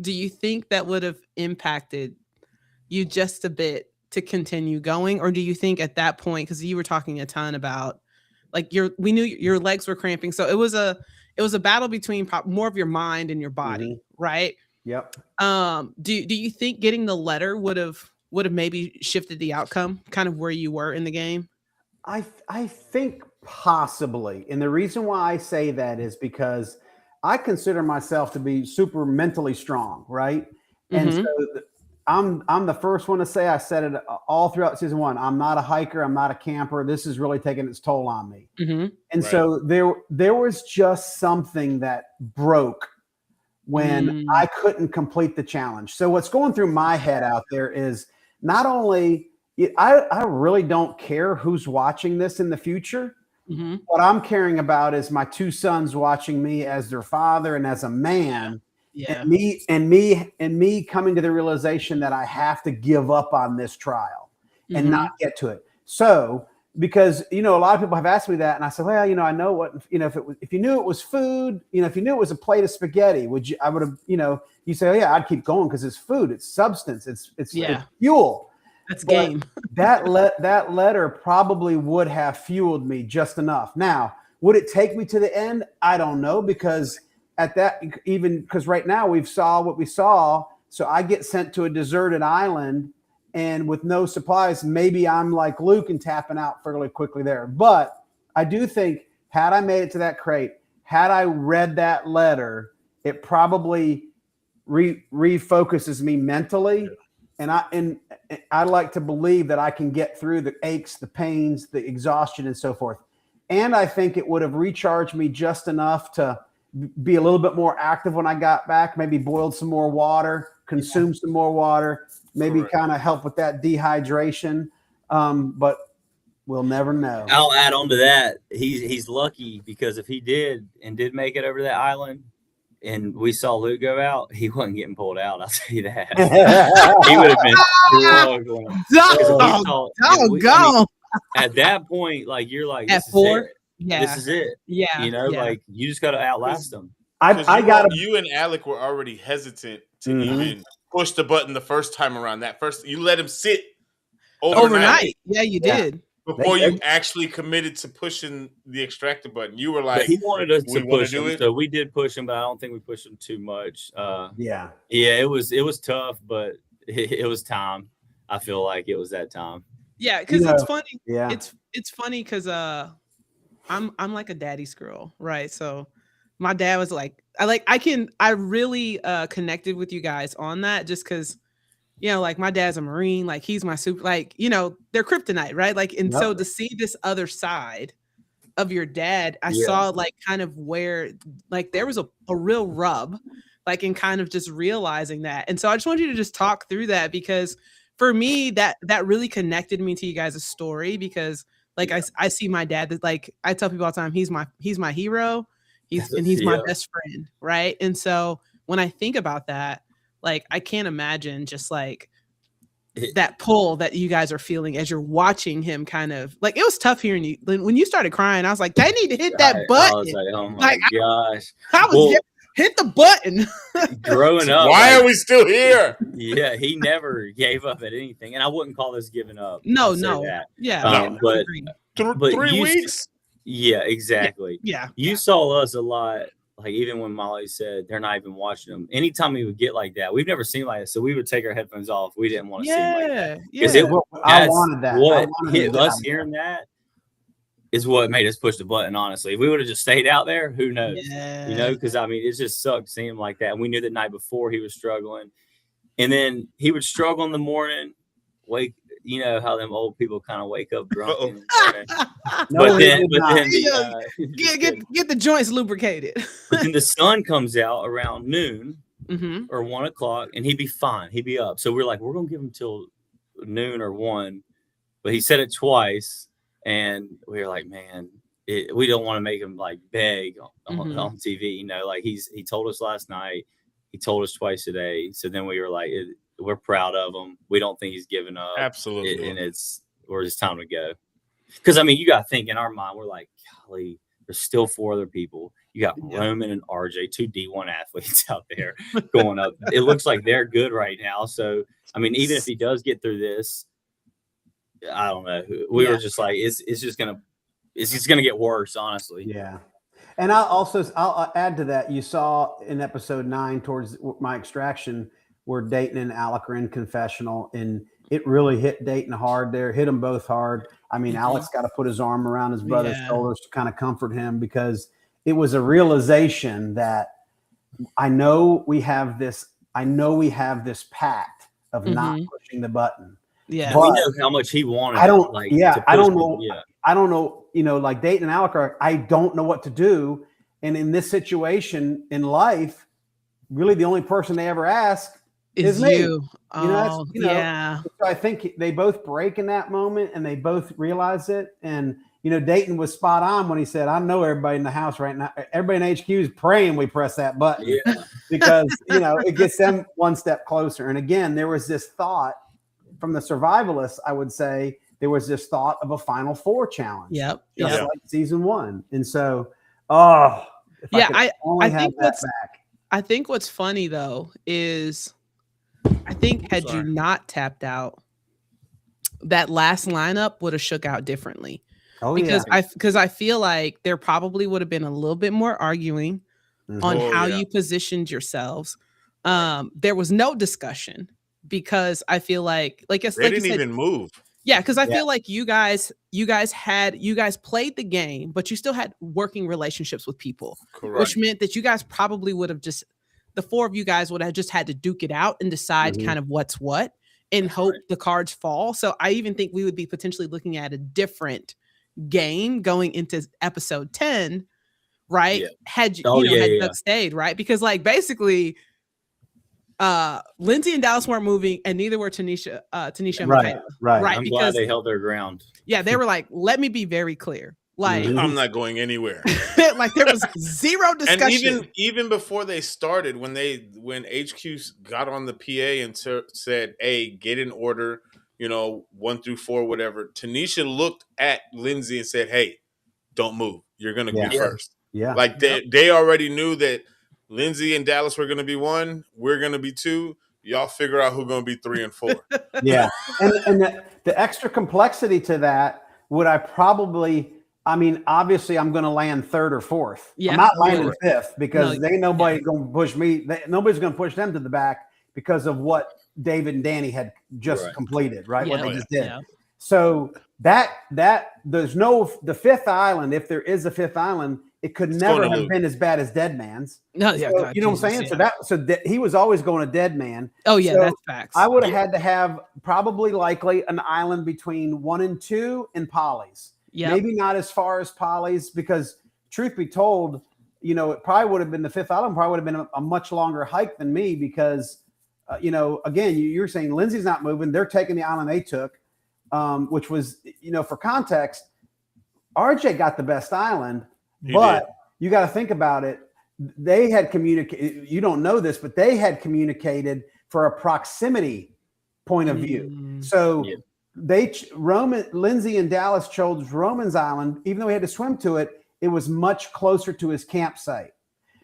do you think that would have impacted you just a bit to continue going? Or do you think at that point, because you were talking a ton about like we knew your legs were cramping. So it was a battle between more of your mind and your body, right? Yep. Do you think getting the letter would have maybe shifted the outcome, kind of where you were in the game? I think possibly. And the reason why I say that is because I consider myself to be super mentally strong, right? And so I'm the first one to say, I said it all throughout season 1. I'm not a hiker. I'm not a camper. This is really taking its toll on me. And so there was just something that broke when I couldn't complete the challenge. So what's going through my head out there is not only I really don't care who's watching this in the future. What I'm caring about is my 2 sons watching me as their father and as a man. Yeah. And me coming to the realization that I have to give up on this trial and not get to it. So, because, a lot of people have asked me that, and I said, well, I know what, if you knew it was food, if you knew it was a plate of spaghetti, I would have, you say, oh, yeah, I'd keep going because it's food, it's substance, it's fuel. That's game. that letter probably would have fueled me just enough. Now, would it take me to the end? I don't know, because because right now we've saw what we saw. So I get sent to a deserted island and with no supplies, maybe I'm like Luke and tapping out fairly quickly there. But I do think had I made it to that crate, had I read that letter, it probably refocuses me mentally. And I'd like to believe that I can get through the aches, the pains, the exhaustion, and so forth. And I think it would have recharged me just enough to be a little bit more active when I got back, maybe boiled some more water, consume some more water, maybe kind of help with that dehydration. But we'll never know. I'll add on to that. He's lucky, because if he did make it over that island, and we saw Luke go out, he wasn't getting pulled out. I'll tell you that. He would have been struggling. At that point, like, you're like, at 4, this is it. Yeah. Like, you just got to outlast them. You and Alec were already hesitant to even push the button the first time around. You let him sit overnight. Yeah, you did. Before you actually committed to pushing the extractor button, you were like, but he wanted us to push him, so we did push him, but I don't think we pushed him too much. It was tough, but it was time. I feel like it was that time. Yeah, because it's funny. Yeah, it's funny because I'm like a daddy's girl, right? So my dad was like, I really connected with you guys on that, just because. Like, my dad's a Marine, like, he's my super, like, they're kryptonite, right? Like, and so to see this other side of your dad, I saw like kind of where like there was a real rub, like, in kind of just realizing that. And so I just want you to just talk through that, because for me, that really connected me to you guys' story, because like I see my dad, that, like, I tell people all the time, he's my hero, he's my best friend, right? And so when I think about that, like, I can't imagine just like that pull that you guys are feeling as you're watching him kind of like, it was tough hearing you. When you started crying, I was like, they need to hit that button. I was like, oh my gosh. I was hit the button. Growing up. Why are we still here? Yeah, he never gave up at anything. And I wouldn't call this giving up. No. That. Yeah. But 3 weeks? Yeah, exactly. Yeah. You saw us a lot. Like, even when Molly said they're not even watching them, anytime we would get like that, we've never seen like that. So we would take our headphones off. We didn't want to see them like that. Because I wanted that. What hit us hearing that is what made us push the button, honestly. If we would have just stayed out there, who knows? Yeah. Because I mean, it just sucked seeing him like that. And we knew the night before he was struggling. And then he would struggle in the morning, how them old people kind of wake up drunk. But then get the joints lubricated. But then the sun comes out around noon, Mhm. or 1 o'clock, and he'd be fine. He'd be up. So we're like, we're gonna give him till noon or 1. But he said it twice, and we were like, man, we don't want to make him like beg on TV. You know, like he told us last night, he told us twice today. So then we were like, we're proud of him. We don't think he's giving up. Absolutely. And it's time to go. Because I mean, you got to think in our mind, we're like, golly, there's still 4 other people. You got Roman and RJ, 2 D1 athletes out there going up. It looks like they're good right now. So I mean, even if he does get through this, I don't know. We were just like, it's just gonna get worse, honestly. Yeah. And I'll add to that. You saw in episode 9 towards my extraction where Dayton and Alec are in confessional, and it really hit Dayton hard there, hit them both hard. I mean, Alec's got to put his arm around his brother's shoulders to kind of comfort him, because it was a realization that I know we have this pact of not pushing the button. Yeah. But we know how much he wanted. I don't, like, I don't know. Yeah. I don't know, like Dayton and Alec are, I don't know what to do. And in this situation in life, really the only person they ever ask is me. You. Oh, yeah. So I think they both break in that moment, and they both realize it. And, Dayton was spot on when he said, I know everybody in the house right now, everybody in HQ is praying we press that button because, it gets them one step closer. And again, there was this thought from the survivalists, I would say, there was this thought of a Final Four challenge. Yep. Just like season 1. And so, I think what's funny though is I think had you not tapped out, that last lineup would have shook out differently. Because I feel like there probably would have been a little bit more arguing on how you positioned yourselves. There was no discussion because I feel like they didn't even move. Yeah, because I feel like you guys played the game, but you still had working relationships with people. Correct. Which meant that you guys probably would have the 4 of you guys would have just had to duke it out and decide kind of what's what and hope the cards fall. So I even think we would be potentially looking at a different game going into episode 10, right? Yeah. Had Doug stayed, right? Because basically Lindsay and Dallas weren't moving, and neither were Tanisha and Michaela. Right. I'm glad they held their ground. Yeah, they were like, let me be very clear. I'm not going anywhere. There was zero discussion. And even before they started, when HQ got on the PA and said, "Hey, get in order," 1 through 4, whatever. Tanisha looked at Lindsay and said, "Hey, don't move. You're gonna be first." Yeah. They already knew that Lindsay and Dallas were gonna be 1. We're gonna be 2. Y'all figure out who's gonna be 3 and 4. Yeah. And the extra complexity to that would obviously I'm going to land 3rd or 4th. Yeah, I'm not landing 5th because nobody's going to push me. Nobody's going to push them to the back because of what David and Danny had just completed, right? Yeah. What they just did. Yeah. So that there's the 5th island. If there is a 5th island, it could never have been as bad as Dead Man's. No, yeah, so, you know what I'm saying? Yeah. So he was always going to Dead Man. Oh yeah, so that's facts. I would have had to have likely an island between 1 and 2 in Polly's. Yep. Maybe not as far as Polly's, because truth be told, it probably would have been the 5th island, probably would have been a much longer hike than me because, again, you're saying Lindsay's not moving. They're taking the island they took, which was, for context, RJ got the best island, but you got to think about it. They had communicated, you don't know this, but they had communicated for a proximity point of view. So Lindsay and Dallas chose Roman's island, even though he had to swim to it. It was much closer to his campsite.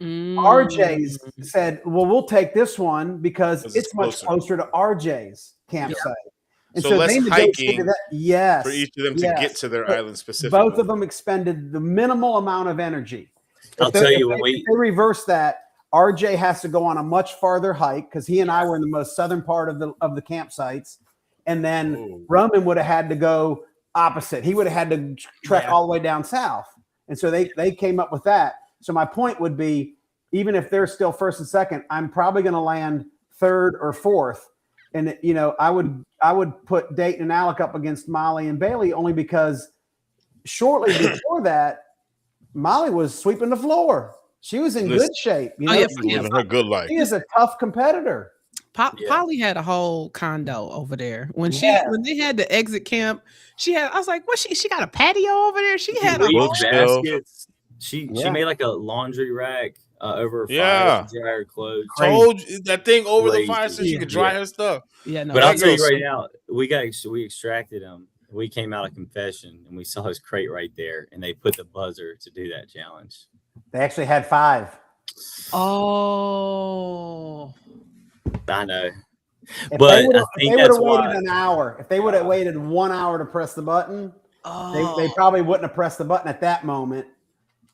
RJ's said, "Well, we'll take this one because it's much closer to RJ's campsite." Yeah. And so less hiking for each of them to get to their island specifically. Both of them expended the minimal amount of energy. If they reverse that, RJ has to go on a much farther hike because he and I were in the most southern part of the campsites. And then Roman would have had to go opposite. He would have had to trek all the way down south. And so they came up with that. So my point would be, even if they're still 1st and 2nd, I'm probably going to land 3rd or 4th. And, I would put Dayton and Alec up against Molly and Bailey only because shortly before that, Molly was sweeping the floor. She was in Listen, good shape. You Oh, know, yeah, She's living her good life. she is a tough competitor. Yeah. Polly had a whole condo over there when Yeah. when they had the exit camp. I was like, what? She got a patio over there. She had a Reed whole. bookshelf. baskets. She Yeah. made like a laundry rack over her Yeah. fire to dry her clothes. Told you that thing over the Crazy. fire so she Yeah. could dry Yeah. her stuff. Yeah, no. But I'll That tell you girl's right now, we extracted him. We came out of confession and we saw his crate right there, and they put the buzzer to do that challenge. They actually had 5. Oh. I know. If But they would I have think that's waited why. an hour, if they would have waited 1 hour to press the button, they probably wouldn't have pressed the button at that moment.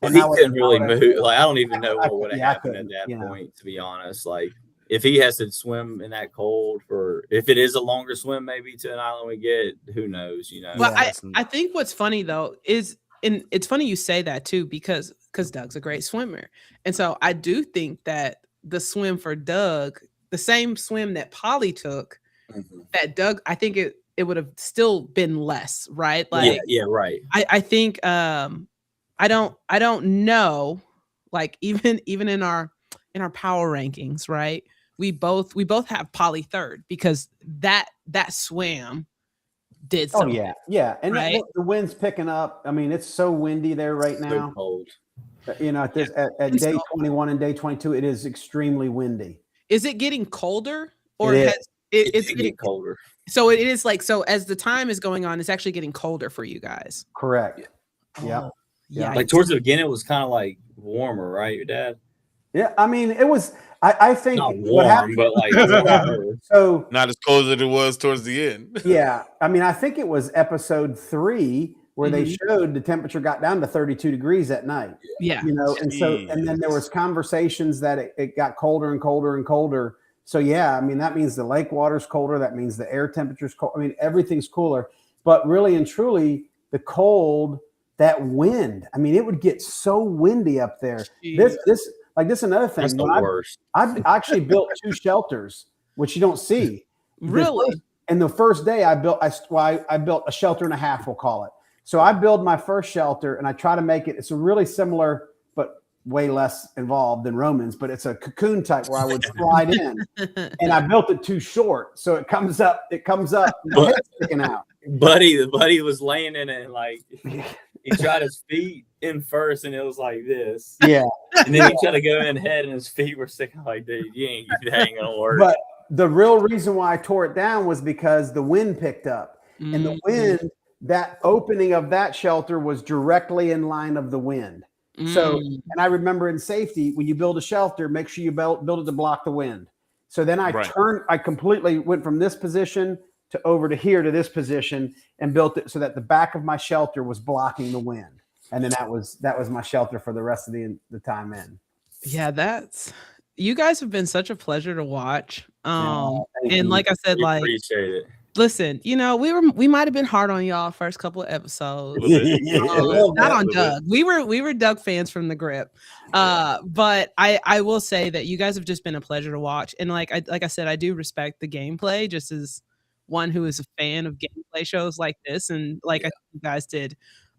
Well, And he that would- couldn't really that would- move. Like I don't even know I what would have yeah, I happened at couldn't, that you know. point. To be honest, like if he has to swim in that cold for, if it is a longer swim, maybe to an island we get, who knows? You know. Well, Yeah. I think what's funny though is, and it's funny you say that too, because Doug's a great swimmer. And so I do think that the swim for Doug, the same swim that Polly took, Mhm. that Doug, I think it would have still been less, right? Like yeah, right. I think I don't know, like even in our power rankings, right? We both have Polly third because that swam did Oh something. yeah, and Right? the wind's picking up. I mean, it's so windy there right So now. cold. You know, at this at And day so- 21 and day 22, it is extremely windy. Is it getting colder, or It is. it's It getting get colder. so it is like, so as the time is going on, it's actually getting colder for you guys? Correct. Yeah. Oh, Yeah. Like towards the beginning, it was kind of like warmer, right, your dad? Yeah, I mean, it was. I think Not what warm, happened. but like warmer. So Not as cold as it was towards the end. yeah, I mean, I think it was episode 3 where they Mhm. showed the temperature got down to 32 degrees at night. Yeah. You know, and then there was conversations that it got colder and colder and colder. So yeah, I mean, that means the lake water's colder. That means the air temperature's cold. I mean, everything's cooler. But really and truly, the cold, that wind. I mean, it would get so windy up there. This is another thing. That's the When worst. I actually built 2 shelters, which you don't see. Really? And the first day I built a shelter and a half, we'll call it. So I build my first shelter and I try to make it. It's a really similar, but way less involved than Romans, but it's a cocoon type where I would slide in. And I built it too short, so it comes up, my head's sticking out. The buddy was laying in it, and like he tried his feet in first, and it was like this. Yeah. And then he tried to go in head, and his feet were sticking. Like, dude, that ain't gonna work. But the real reason why I tore it down was because the wind picked up. And the wind, that opening of that shelter was directly in line of the wind. So, and I remember in safety, when you build a shelter, make sure you build it to block the wind. So then I completely went from this position to over to here to this position and built it so that the back of my shelter was blocking the wind. And then that was my shelter for the rest of the time in. Yeah, you guys have been such a pleasure to watch. thank And you. like I said, We like, appreciate it. listen, you know, we might have been hard on y'all first couple of episodes. Not on Doug. We were Doug fans from the grip. But I will say that you guys have just been a pleasure to watch. And like I said, I do respect the gameplay just as one who is a fan of gameplay shows like this. And like I think you guys did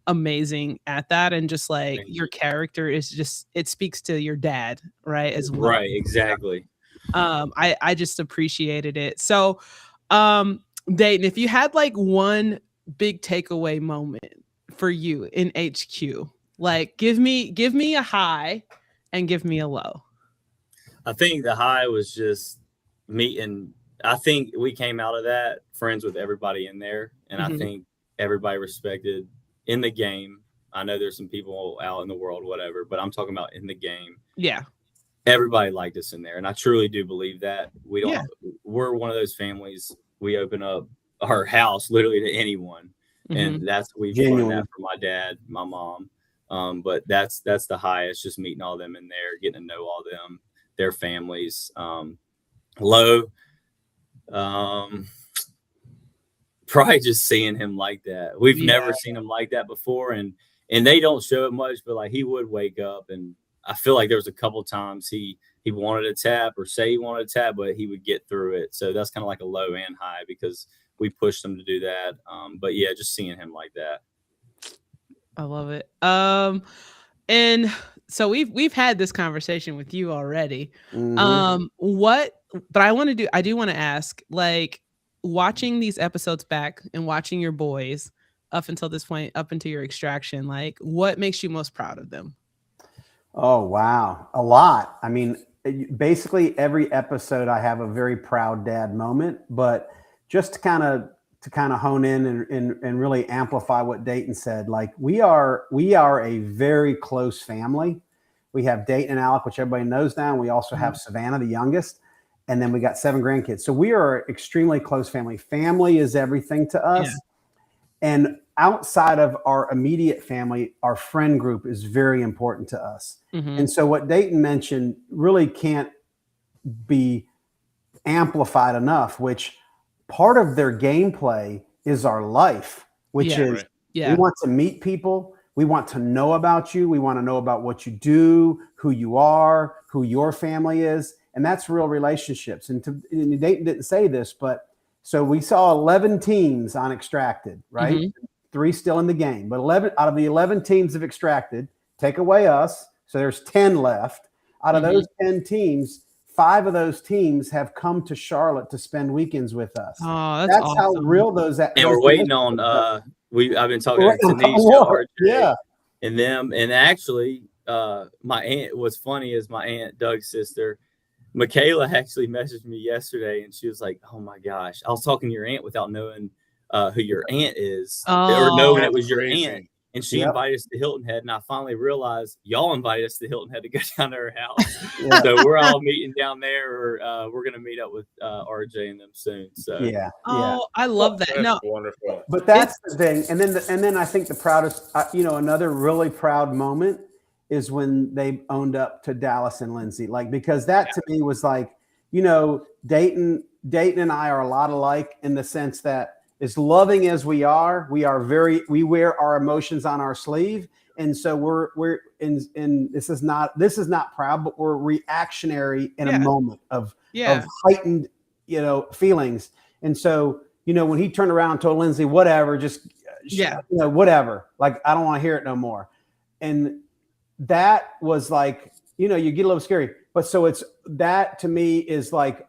amazing at that. And just like your character is just, it speaks to your dad, right? As well. Right, exactly. I just appreciated it. So Dayton, if you had like one big takeaway moment for you in HQ, like give me a high and give me a low. I think the high was just meeting. I think we came out of that friends with everybody in there, and I think everybody respected in the game. I know there's some people out in the world, whatever, but I'm talking about in the game. Yeah. Everybody liked us in there, and I truly do believe that. We're one of those families. We open up our house literally to anyone, and that's we've learned that from my dad, my mom. But that's the highest, just meeting all them in there, getting to know all them, their families. Low, probably just seeing him like that. We've never seen him like that before, and they don't show it much, but like he would wake up, and I feel like there was a couple times he wanted a tap or say he wanted a tap, but he would get through it. So that's kind of like a low and high because we pushed him to do that. But yeah, just seeing him like that. I love it. And so we've had this conversation with you already. Mhm. But I do want to ask, like, watching these episodes back and watching your boys up until this point, up until your extraction, like, what makes you most proud of them? Oh, wow. A lot. I mean, basically every episode I have a very proud dad moment, but just to kind of hone in and really amplify what Dayton said, like we are a very close family. We have Dayton and Alec, which everybody knows now. And we also have Savannah, the youngest. And then we got 7 grandkids. So we are an extremely close family. Family is everything to us. Yeah. And outside of our immediate family, our friend group is very important to us. Mhm. And so what Dayton mentioned really can't be amplified enough, which part of their gameplay is our life, which Yeah. is Right. Yeah. we want to meet people. We want to know about you. We want to know about what you do, who you are, who your family is. And that's real relationships. And Dayton didn't say this, but so we saw 11 teams on Extracted, right? Mhm. 3 still in the game, but 11 out of the 11 teams of Extracted, take away us. So there's 10 left. Out of those 10 teams, 5 of those teams have come to Charlotte to spend weekends with us. Oh, that's That's how awesome. real those. And we're waiting on I've been talking We're to waiting on Tanisha, more. RJ, Yeah. and them, and actually my aunt, what's funny is my aunt Doug's sister Michaela actually messaged me yesterday, and she was like, "Oh my gosh, I was talking to your aunt without knowing who your aunt is, or knowing Oh, it was your Crazy. aunt." And she Yep. invited us to Hilton Head, and I finally realized y'all invited us to Hilton Head to go down to her house. Yeah. So we're all meeting down there, or we're gonna meet up with RJ and them soon. So Yeah. Yeah. oh, I love that. That's No, wonderful. But that's the thing. And then I think the proudest, another really proud moment is when they owned up to Dallas and Lindsay, like, because that to me was like, Dayton and I are a lot alike in the sense that as loving as we we wear our emotions on our sleeve. And so we're in this is not proud, but we're reactionary in a moment of heightened, feelings. And so, when he turned around and told Lindsay, whatever, just, whatever, like, I don't want to hear it no more. And that was like, you get a little scary, but so it's that to me is like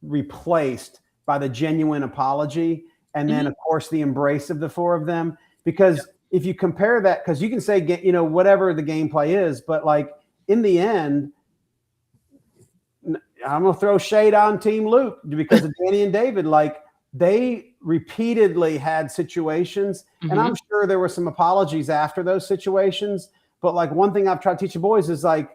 replaced by the genuine apology. And then of course the embrace of the 4 of them, because if you compare that, because you can say, whatever the gameplay is, but like in the end, I'm going to throw shade on Team Luke because of Danny and David. Like, they repeatedly had situations, and I'm sure there were some apologies after those situations. But like, one thing I've tried to teach the boys is like,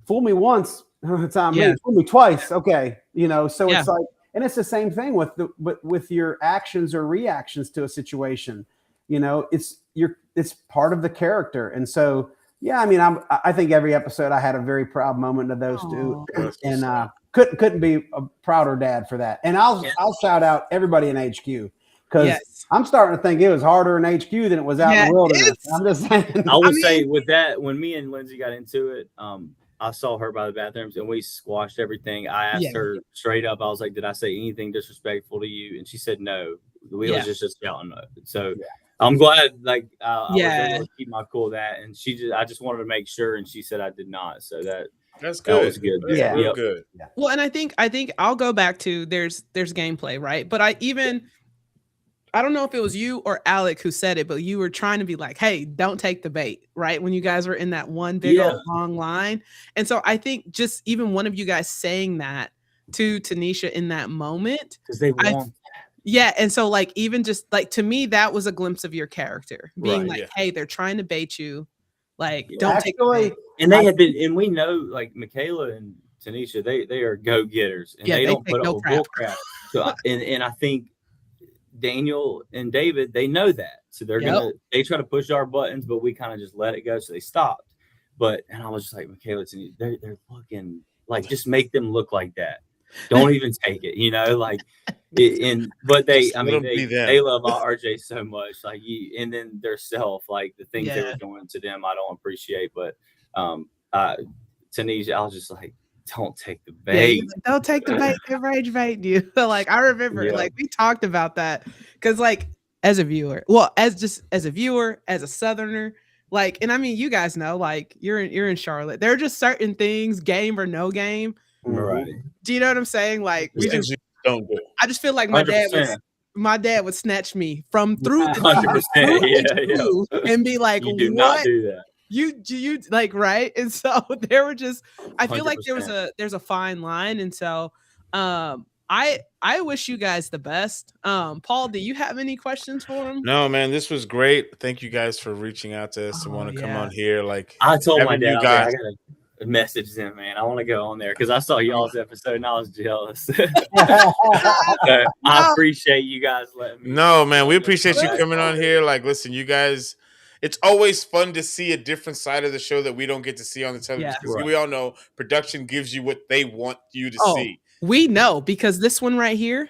fool me once, it's on me. Fool me twice, okay. So it's like, and it's the same thing with your actions or reactions to a situation. It's part of the character, and so I think every episode I had a very proud moment of those 2, and couldn't be a prouder dad for that. And I'll shout out everybody in HQ, because I'm starting to think it was harder in HQ than it was out in the wilderness. I'm just saying. I would say with that, when me and Lindsay got into it, I saw her by the bathrooms and we squashed everything. I asked her straight up. I was like, "Did I say anything disrespectful to you?" And she said no. We was just shouting. So I'm glad, like, I was able to keep my cool with that. And I just wanted to make sure, and she said I did not. So that's good. That was good. That's real good. Yeah. Well, and I think I'll go back to there's gameplay, right? But I don't know if it was you or Alec who said it, but you were trying to be like, "Hey, don't take the bait," right? When you guys were in that one big old long line. And so I think just even one of you guys saying that to Tanisha in that moment, because they want. And so like, even just like, to me, that was a glimpse of your character being hey, they're trying to bait you. Like, don't take the bait. And they had been, and we know, like, Michaela and Tanisha, they are go-getters, and they don't put up with bull crap. So, and I think Daniel and David, they know that. So they try to push our buttons, but we kind of just let it go. So they stopped. And I was just like, Michaela, they're looking like, just make them look like that. Don't even take it, like, but they love RJ so much, like, and then their self, like, the things they were doing to them, I don't appreciate. But Tanisha, I was just like, don't take the bait. Don't take the bait. They're rage baiting you. Like, I remember, like, we talked about that because, like, as a viewer, as a Southerner, Like, and I mean, you guys know, like you're in Charlotte. There are just certain things, game or no game. Right. Do you know what I'm saying? Like we Things just you don't do. I just feel like 100%. my dad would snatch me from through the 100%. through Yeah. and be like, You do not do that. You like, right? And so there were just I feel like 100%. there's a fine line. And so I wish you guys the best. Paul, do you have any questions for him? No, man, this was great. Thank you guys for reaching out to us and Oh, want to come yeah. on here. Like I told my having dad, you I was like, guys. I gotta message them, man. I want to go on there because I saw y'all's episode and I was jealous. I appreciate you guys letting me. No, man, we appreciate you coming on here. Like, listen, you guys, it's always fun to see a different side of the show that we don't get to see on the television. Yeah. Because Right. we all know production gives you what they want you to Oh, see. we know because this one right here.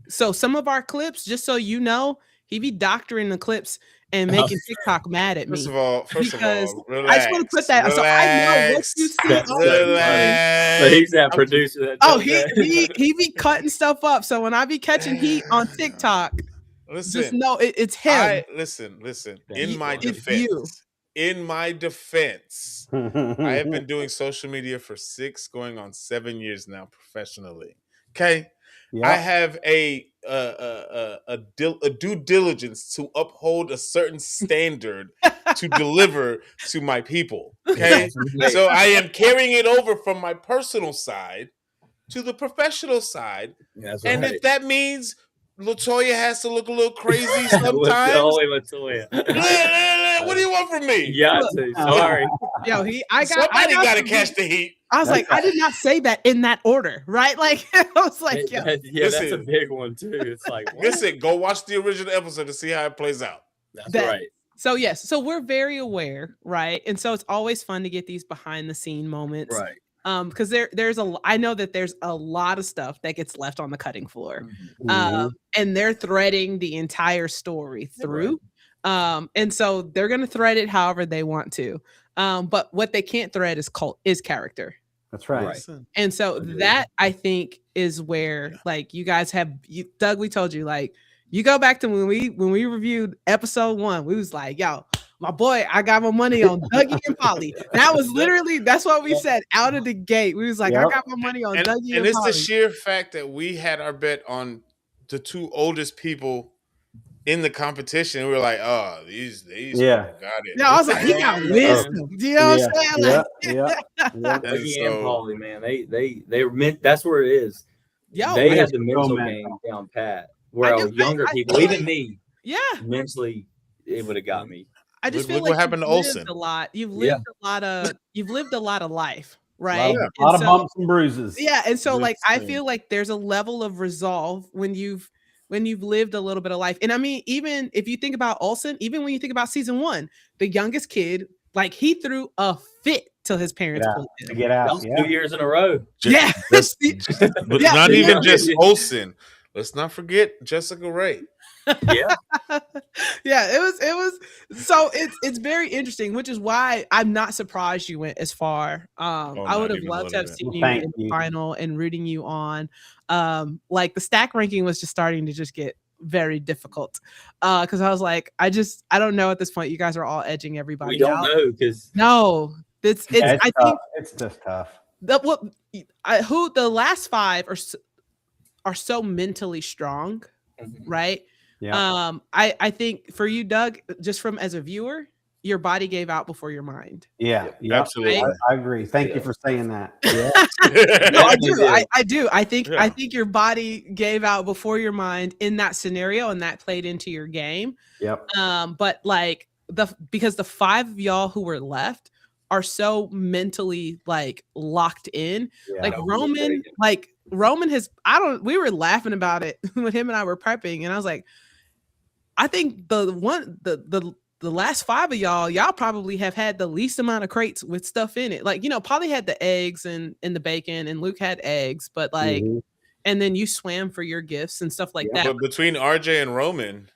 So some of our clips, just so you know, he be doctoring the clips and making TikTok mad at me. First of all, Because relax. I just want to put that. So I know what you see. That's on so the Relax. So he's that producer that. Oh, does that. he be cutting stuff up. So when I be catching heat on TikTok, just Listen, know it's him. listen. You- In my it's you. defense, I have been doing social media for 6 going on 7 years now professionally. Okay, I have a due diligence to uphold a certain standard to deliver to my people. Okay, so I am carrying it over from my personal side to the professional side, That's and right. if that means LaToya has to look a little crazy sometimes. LaToya. What do you want from me? Yeah, sorry. Yo, Somebody got to catch the heat. I was like, I did not say that in that order, right? Like I was like, yo. Yeah, that's a Listen. big one too. It's like, what? Listen, go watch the original episode to see how it plays out. That's That- right. So yes, so we're very aware, right? And so it's always fun to get these behind the scene moments. Right. Because I know that there's a lot of stuff that gets left on the cutting floor. Mm-hmm. And they're threading the entire story through. And so they're gonna thread it however they want to. But what they can't thread is character. That's right. Listen. And so Agreed. that I think is where like you guys Doug, we told you, like, you go back to when we reviewed episode 1, we was like, yo, my boy, I got my money on Dougie and Polly. That was literally, that's what we said out of the gate. We was like, I got my money on Dougie and And it's Polly. the sheer fact that we had our bet on the 2 oldest people in the competition. We were like, oh, these Yeah. people got it. No, I was like, he got wisdom. Do you know what I'm saying? Like, Yeah. And Dougie and so- Paulie, man, they were meant. That's where it is. yo, They man, have the mental man. game down pat. Where I do- younger I people, feel even me, yeah. mentally, it would have got me. I just Look feel what like happened you've to lived Olsen. a lot. You've Yeah. lived a lot of life, A right? lot, And a lot of so- bumps and bruises. Yeah, and so like I Listen. feel like there's a level of resolve when you've lived a little bit of life. And I mean, even if you think about Olsen, even when you think about season 1, the youngest kid, like he threw a fit till his parents Yeah, pulled to him. get That out. was Yeah. 2 years in a row. Yeah. But Yeah, not yeah. even just Olsen. Let's not forget Jessica Ray. Yeah. Yeah, it was so it's very interesting, which is why I'm not surprised you went as far. I not would have even a loved to have little seen bit. you Thank in the you. final and rooting you on. Like the stack ranking was just starting to just get very difficult. Because I was like, I don't know at this point. You guys are all edging everybody We don't out. know because No, it's Yeah, I tough. think It's just tough. the last 5 are so mentally strong, right? Yeah. I think for you, Doug, just from as a viewer, your body gave out before your mind. Yeah. Yeah. Absolutely. I agree. Thank you for saying that. Yeah. No, I You do. did. I do. I think Yeah. your body gave out before your mind in that scenario, and that played into your game. Yep. But like because the 5 of y'all who were left are so mentally like locked in. Yeah. Like No, Roman has we were laughing about it when him and I were prepping, and I was like, I think the last 5 of y'all probably have had the least amount of crates with stuff in it. Like, you know, Polly had the eggs and the bacon, and Luke had eggs, but like, Mhm. and then you swam for your gifts and stuff like Yeah. that. But between RJ and Roman,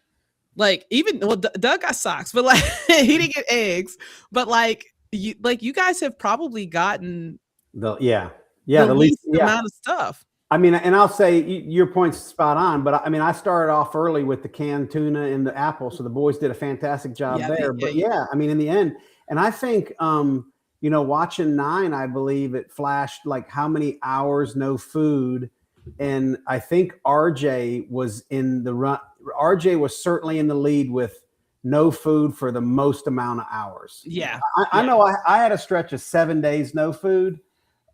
Like, even Doug got socks, but like he didn't get eggs. But like you guys have probably gotten Yeah. the The least least. Yeah. amount of stuff. I mean, and I'll say your point's spot on, but I mean, I started off early with the canned tuna and the apple, so the boys did a fantastic job there. But yeah, I mean, in the end, and I think, watching 9, I believe it flashed like how many hours no food, and I think RJ was in the run. RJ was certainly in the lead with no food for the most amount of hours. Yeah, I know. I had a stretch of 7 days no food,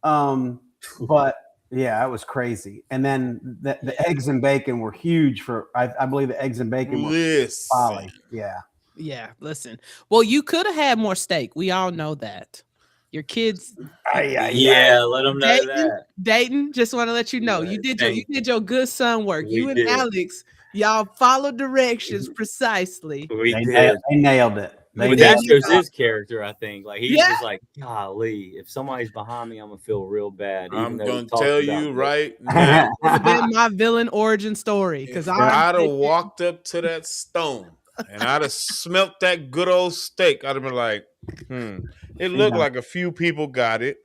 but. Yeah, it was crazy. And then the eggs and bacon were huge for, I believe the eggs and bacon were folly. Yeah. Yeah, listen. Well, you could have had more steak. We all know that. Your kids. Yeah, let them know that. Dayton, just want to let you know, you did your good son work. You and Alex, y'all followed directions precisely. They nailed it. But that shows his character, I think. Like he's just like, golly, if somebody's behind me, I'm gonna feel real bad. I'm gonna tell you right now. That would have been my villain origin story. Because I'd have walked up to that stone and I'd have smelt that good old steak. I'd have been like, it looked like a few people got it.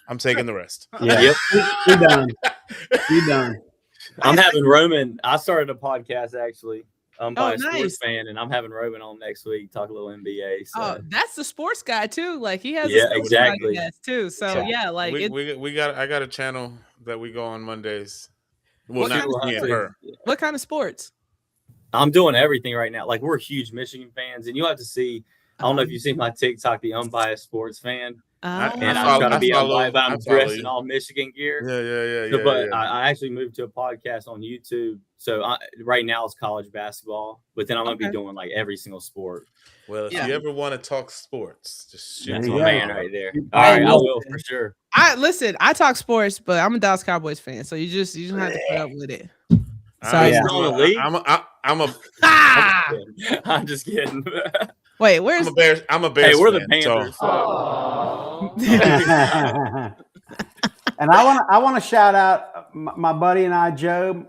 I'm taking the rest. Yeah, you done. You done. I'm having Roman. I started a podcast actually. I'm a nice. Sports fan, and I'm having Roman on next week. Talk a little NBA. So. Oh, that's the sports guy too. Like he has exactly too. So yeah, like I got a channel that we go on Mondays. Well, what kind of sports? I'm doing everything right now. Like we're huge Michigan fans, and you have to see. I don't know if you've seen my TikTok, the unbiased sports fan. And I'm trying to be unbiased, but I'm dressed in all Michigan gear. Yeah. I actually moved to a podcast on YouTube. So right now it's college basketball, but then I'm going to be doing like every single sport. Well, if you ever want to talk sports, just shoot that's my man right there. All right, I will for sure. I talk sports, but I'm a Dallas Cowboys fan, so you just have to put up with it. Sorry, I'm just kidding. Wait, where's I'm a Bears. Hey, we're fan, the Panthers. And I want to shout out my buddy and I, Joe.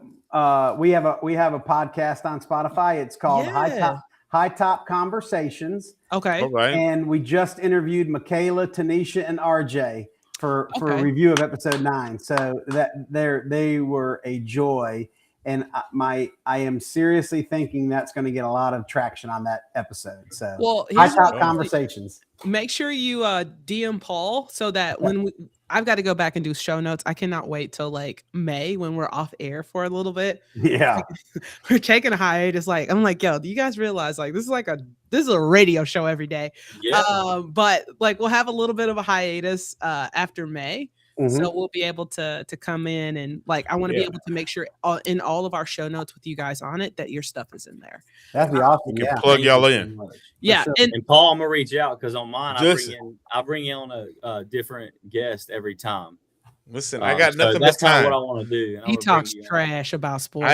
We have a podcast on Spotify. It's called High Top Conversations. Okay. All right. And we just interviewed Michaela, Tanisha, and RJ for a review of episode 9. So they were a joy. And I am seriously thinking that's going to get a lot of traction on that episode. So, High Top Conversations. Make sure you DM Paul so that when I've got to go back and do show notes. I cannot wait till like May when we're off air for a little bit. Yeah, we're taking a hiatus. Like I'm like, yo, do you guys realize like this is a radio show every day? Yeah. But like we'll have a little bit of a hiatus after May. Mm-hmm. So we'll be able to come in and like I want to be able to make sure in all of our show notes with you guys on it that your stuff is in there. That'd be awesome. You can plug y'all in. Yeah, sure. and Paul, I'm gonna reach out because on mine I bring in a different guest every time. Listen, I got nothing but time. That's kind of what I want to do. He talks trash about sports.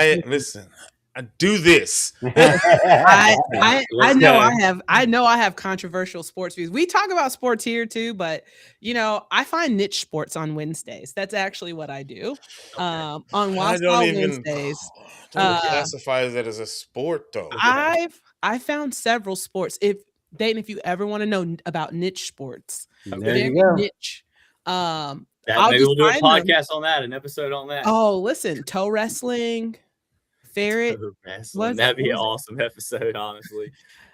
I do this. I know I have controversial sports views. We talk about sports here too, but I find niche sports on Wednesdays. That's actually what I do. On Wednesdays. Don't classify that as a sport though. I found several sports. If you ever want to know about niche sports, there you go. Niche. Maybe we'll do a podcast on that, an episode on that. Oh, listen, toe wrestling. Ferret. That'd be an awesome episode, honestly.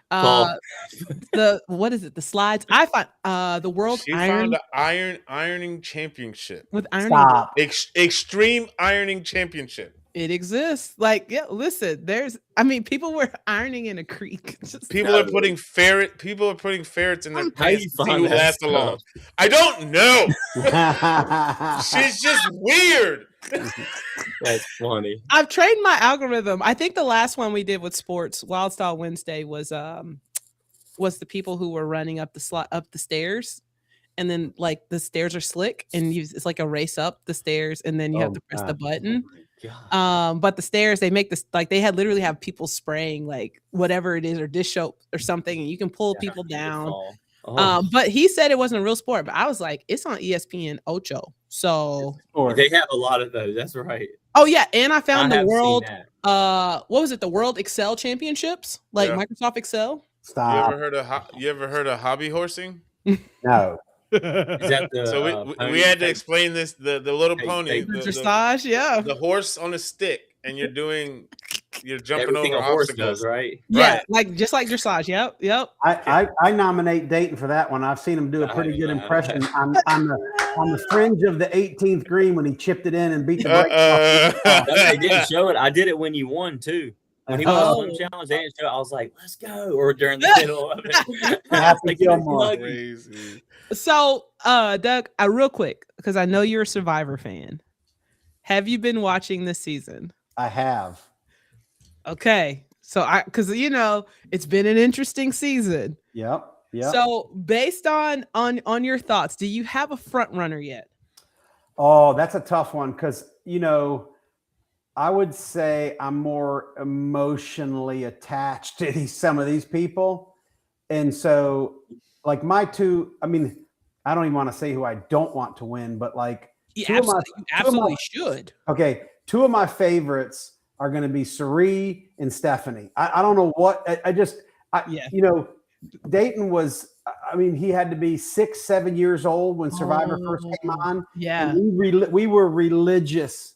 What is it? The slides. I find the world ironing championship with ironing. Extreme ironing championship. It exists. Like, yeah, listen, people were ironing in a creek. People are putting ferrets in their pants to see who lasts the longest. I don't know. She's just weird. That's funny. I've trained my algorithm. I think the last one we did with sports, Wild Style Wednesday, was the people who were running up the stairs, and then like the stairs are slick, and it's like a race up the stairs, and then you have to press the button. But the stairs, they make this like they literally have people spraying like whatever it is or dish soap or something, and you can pull people down. But he said it wasn't a real sport, but I was like, it's on ESPN Ocho. So they have a lot of those. That's right. Oh yeah, and I found the world. What was it? The World Excel Championships, like Microsoft Excel. Stop. You ever heard of hobby horsing? No. Is that the So we pony had to take- explain this the little Take- pony, take The the, dressage, yeah. the horse on a stick, and you're jumping everything over a horse obstacles. does, right? Yeah, Right. like just like dressage. Yep. I nominate Dayton for that one. I've seen him do a pretty good impression on the fringe of the 18th green when he chipped it in and beat the brakes off. No, they didn't show it. I did it when you won too. When he won Oh. the swim challenge, they didn't show it. I was like, "Let's go!" Or during the middle of it, I was like, Gilmore. Crazy. So, Doug, real quick, because I know you're a Survivor fan. Have you been watching this season? I have. Okay, so because it's been an interesting season. Yep. So, based on your thoughts, do you have a front runner yet? Oh, that's a tough one because I would say I'm more emotionally attached to some of these people, and so like my two. I mean, I don't even want to say who I don't want to win, but like You two of my- absolutely should. okay, two of my favorites are going to be Sari and Stephanie. I don't know what Dayton was. I mean, he had to be 6-7 years old when Survivor first came on. Yeah. And we were religious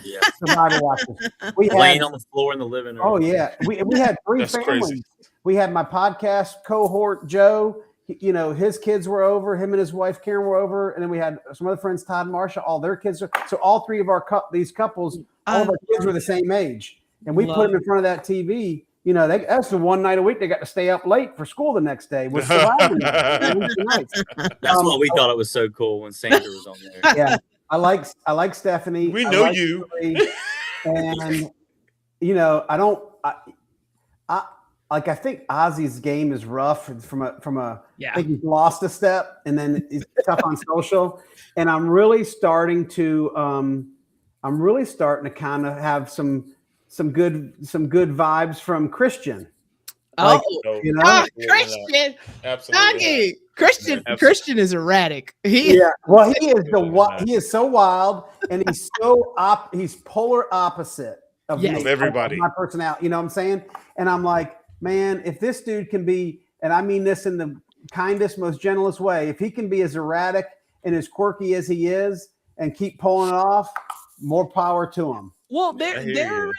yeah, Survivor watchers. We laying had, on the floor in the living room. oh yeah, we had three That's families. crazy. We had my podcast cohort, Joe. His kids were over. Him and his wife Karen were over, and then we had some other friends, Todd and Marsha. All their kids are. So all three of these couples, all of our kids were the same age, and we put them in front of that TV. That's the one night a week they got to stay up late for school the next day. With Survivor. That's why we thought it was so cool when Sandra was on there. Yeah, I like Stephanie. We I know like you. Sari, and I think Ozzy's game is rough from a. Yeah. I think he's lost a step, and then he's tough on social. And I'm really starting to kind of have some good vibes from Christian. Oh, Christian. Absolutely. Doggy. Christian is erratic. Well, he is so wild, and he's he's polar opposite of Yes. me, Of everybody. of my personality. You know what I'm saying? And I'm like, man, if this dude can be, and I mean this in the kindest, most gentlest way, if he can be as erratic and as quirky as he is and keep pulling it off, more power to him. Well, I hear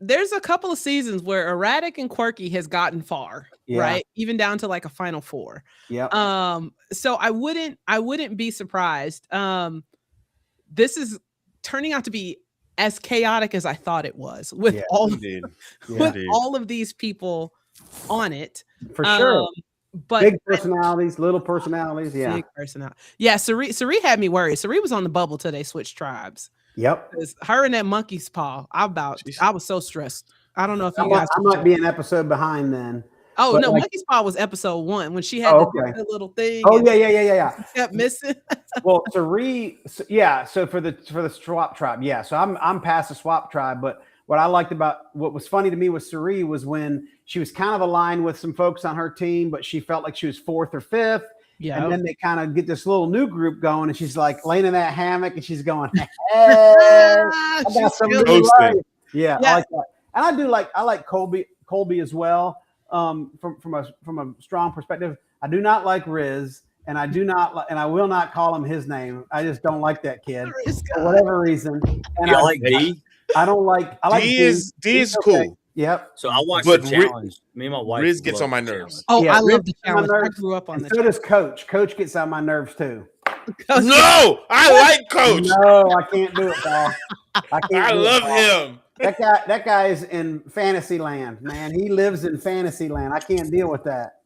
there's a couple of seasons where erratic and quirky has gotten far, Yeah. right? Even down to like a final four. Yeah. So I wouldn't be surprised. This is turning out to be as chaotic as I thought it was with Yeah, all Indeed. with Indeed. all of these people on it. For sure. But Big personalities, little personalities. Yeah. big personality. Yeah, Sari had me worried. Sari was on the bubble till they switched tribes. Yep. 'Cause her and that monkey's paw, I was so stressed. I don't know if you I guys. might be an episode behind then. Oh but no, like- monkey's paw was episode 1 when she had Oh, the okay. the little thing. Oh and yeah. she kept missing. Well, so for the swap tribe, yeah. So I'm past the swap tribe, but what was funny to me with Sari was when she was kind of aligned with some folks on her team, but she felt like she was 4th or 5th. Yeah. And then they kind of get this little new group going, and she's like laying in that hammock, and she's going, "Hey, I got some new Toasted. life." Yeah, Yeah. I like that. And I like Colby as well. From a strong perspective, I do not like Riz, and I will not call him his name. I just don't like that kid for whatever reason. And I like D. I don't like. I like D is He's cool. okay. Yep. So I watched But the challenge. Me and my wife. Riz gets love on my the nerves. Oh, Yeah, I love the Riz on my challenge. I nerves, grew up on And the so does Coach. Coach gets on my nerves too. challenge. No, I like Coach. No, I can't do it, Paul. I can't. I do it, love Paul. him. That guy is in fantasy land, man. He lives in fantasy land. I can't deal with that.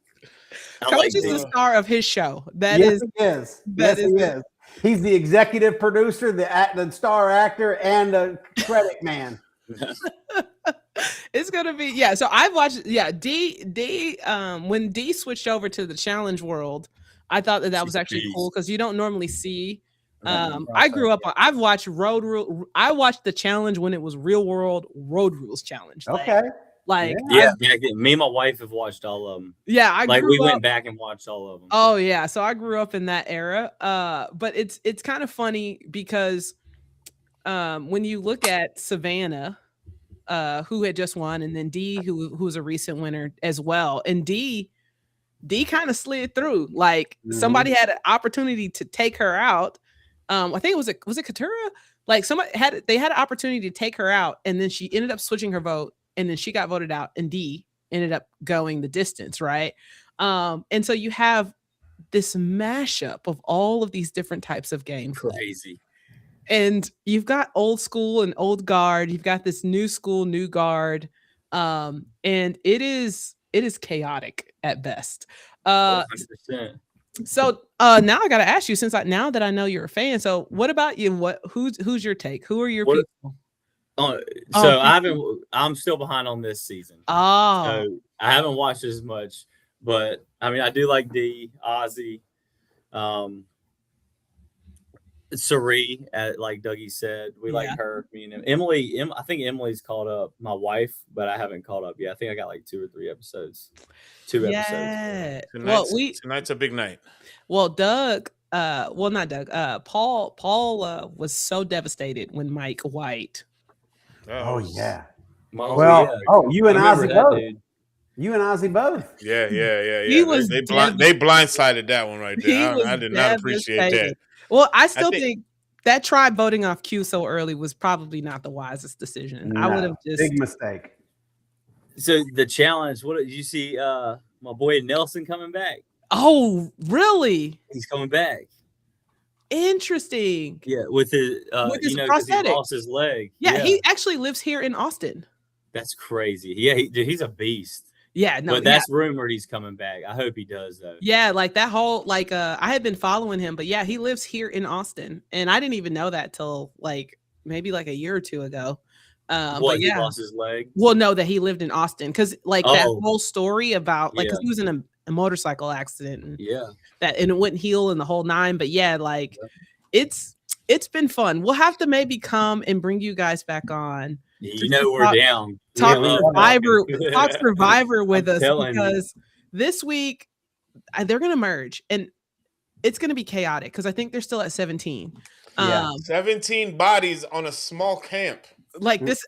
I Coach like is D. the star of his show. That Yes, is he is. that Yes, he is. He's the executive producer, the star actor, and the credit man. it's gonna be so I've watched D when D switched over to the challenge world, I thought that was actually cool because you don't normally see I grew up on I've watched I watched the challenge when it was real world road rules challenge. Okay. Yeah, me and my wife have watched all of them. I Like grew we up, went back and watched all of them. Oh yeah, so I grew up in that era. But it's kind of funny because when you look at Savannah, who had just won, and then D, who was a recent winner as well, and D D kind of slid through. Like somebody had an opportunity to take her out. I think was it Katura? Like they had an opportunity to take her out, and then she ended up switching her vote, and then she got voted out, and D ended up going the distance, right? And so you have this mashup of all of these different types of games. Crazy. And you've got old school and old guard. You've got this new school, new guard. And it is chaotic at best. 100%. So now I gotta ask you, now that I know you're a fan, so what about you? Who's your take? Who are your people? I'm still behind on this season. Oh, So I haven't watched as much, but I mean I do like D, Ozzy, Sari, like Dougie said. We like her. Me and Emily. I think Emily's caught up. My wife, but I haven't caught up yet. I think I got like 2 or 3 episodes. 2 episodes. Tonight's a big night. Well, Doug. Not Doug. Paul was so devastated when Mike White. Oh yeah. Well, you and Ozzy both. Dude. You and Ozzy both. Yeah. He was they blindsided that one right there. I did not appreciate that. Well, I think that tribe voting off Q so early was probably not the wisest decision. No, I would have just big mistake. So the challenge, what did you see? My boy Nelson coming back. Oh, really? He's coming back. Interesting. Yeah, with his prosthetic. He lost his leg. Yeah, he actually lives here in Austin. That's crazy. Yeah, he's a beast. Yeah, no, but that's rumored he's coming back. I hope he does though. Yeah, like that whole I had been following him, but yeah, he lives here in Austin, and I didn't even know that till maybe a year or 2 ago. He lost his leg. Well, no, that he lived in Austin because that whole story about because he was in a motorcycle accident, and and it wouldn't heal in the whole 9. But it's been fun. We'll have to maybe come and bring you guys back on. We're down. Talk Survivor with us because this week they're gonna merge and it's gonna be chaotic because I think they're still at 17. 17 bodies on a small camp. This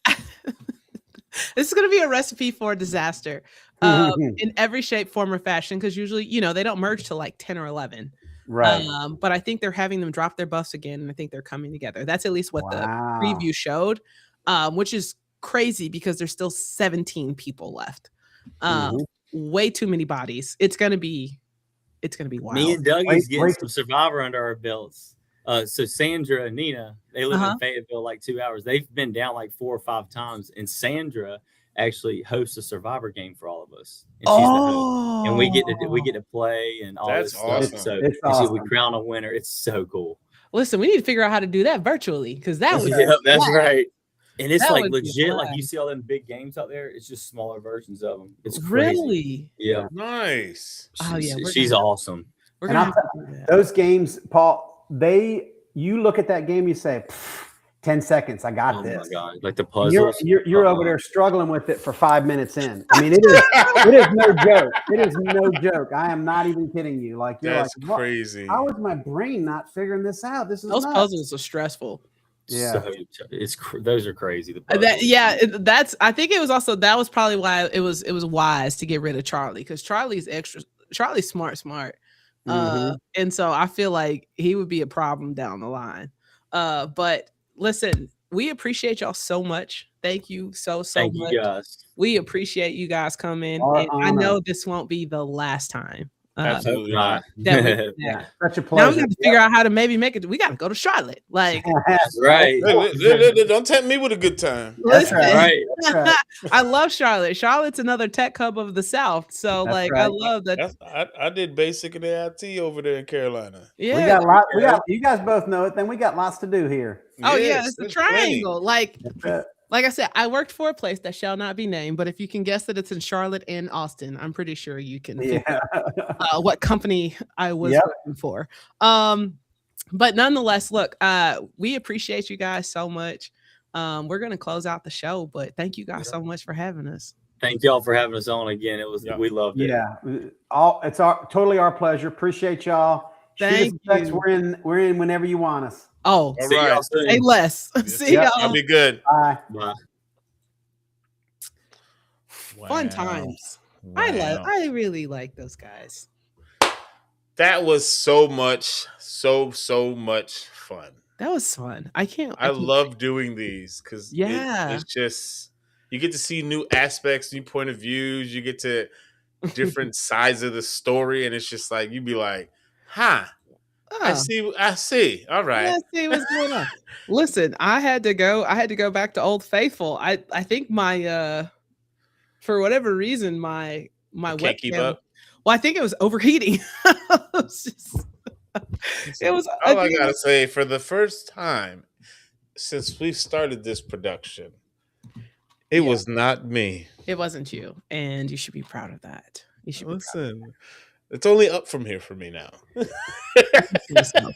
is gonna be a recipe for disaster in every shape, form, or fashion. Because usually, they don't merge till 10 or 11. Right. But I think they're having them drop their buffs again, and I think they're coming together. That's at least what the preview showed. Which is crazy because there's still 17 people left. Way too many bodies. It's gonna be wild. Me and Dougie's getting some Survivor under our belts. So Sandra and Nina, they live in Fayetteville 2 hours. They've been down 4 or 5 times, and Sandra actually hosts a Survivor game for all of us. And she's the host. And we get to play and all this awesome. stuff. So awesome. We crown a winner. It's so cool. Listen, we need to figure out how to do that virtually because that was that's right. And it's legit, you see all them big games out there. It's just smaller versions of them. It's crazy. Really, yeah, nice. She's awesome. Those games, Paul. You look at that game, you say, 10 seconds, I got this. Oh my God, the puzzles. You're over there struggling with it for 5 minutes in. I mean, it is no joke. It is no joke. I am not even kidding you. That's crazy. How is my brain not figuring this out? Those puzzles are stressful. Yeah, so those are crazy. I think it was also that was probably why it was wise to get rid of Charlie because Charlie's smart. And so I feel like he would be a problem down the line. But listen, we appreciate y'all so much. Thank you so much. You guys. We appreciate you guys coming. And I know this won't be the last time. Absolutely not. Such a pleasure. Now we have to figure out how to maybe make it. We got to go to Charlotte. That's right. Don't tempt me with a good time. Listen, that's right. I love Charlotte. Charlotte's another tech hub of the South. So I love that. I did basic and IT over there in Carolina. Yeah, we got. You guys both know it. Then we got lots to do here. Oh it's a triangle. Like I said, I worked for a place that shall not be named, but if you can guess that it's in Charlotte and Austin, I'm pretty sure you can figure out what company I was working for. But nonetheless, look, we appreciate you guys so much. We're going to close out the show, but thank you guys so much for having us. Thank y'all for having us on again. We loved it. Yeah, it's totally our pleasure. Appreciate y'all. Thank you. We're in whenever you want us. Oh, all right. Say less. See y'all. I'll be good. Bye. Bye. Fun times. Wow. I really like those guys. That was so much fun. That was fun. I can't. I love doing these because Yeah. it's just you get to see new aspects, new point of views. You get to different sides of the story, and it's just like you'd be like, "Huh, I Oh, see. All right." let's see what's going on. Listen, I had to go back to Old Faithful. I think my for whatever reason my Can't keep webcam. up. Well, I think it was overheating. It was. I All I think it gotta was. say, for the first time since we started this production, it Yeah, was not me. it wasn't you, and you should be proud of that. You should be Listen, it's only up from here for me now. proud of yourself.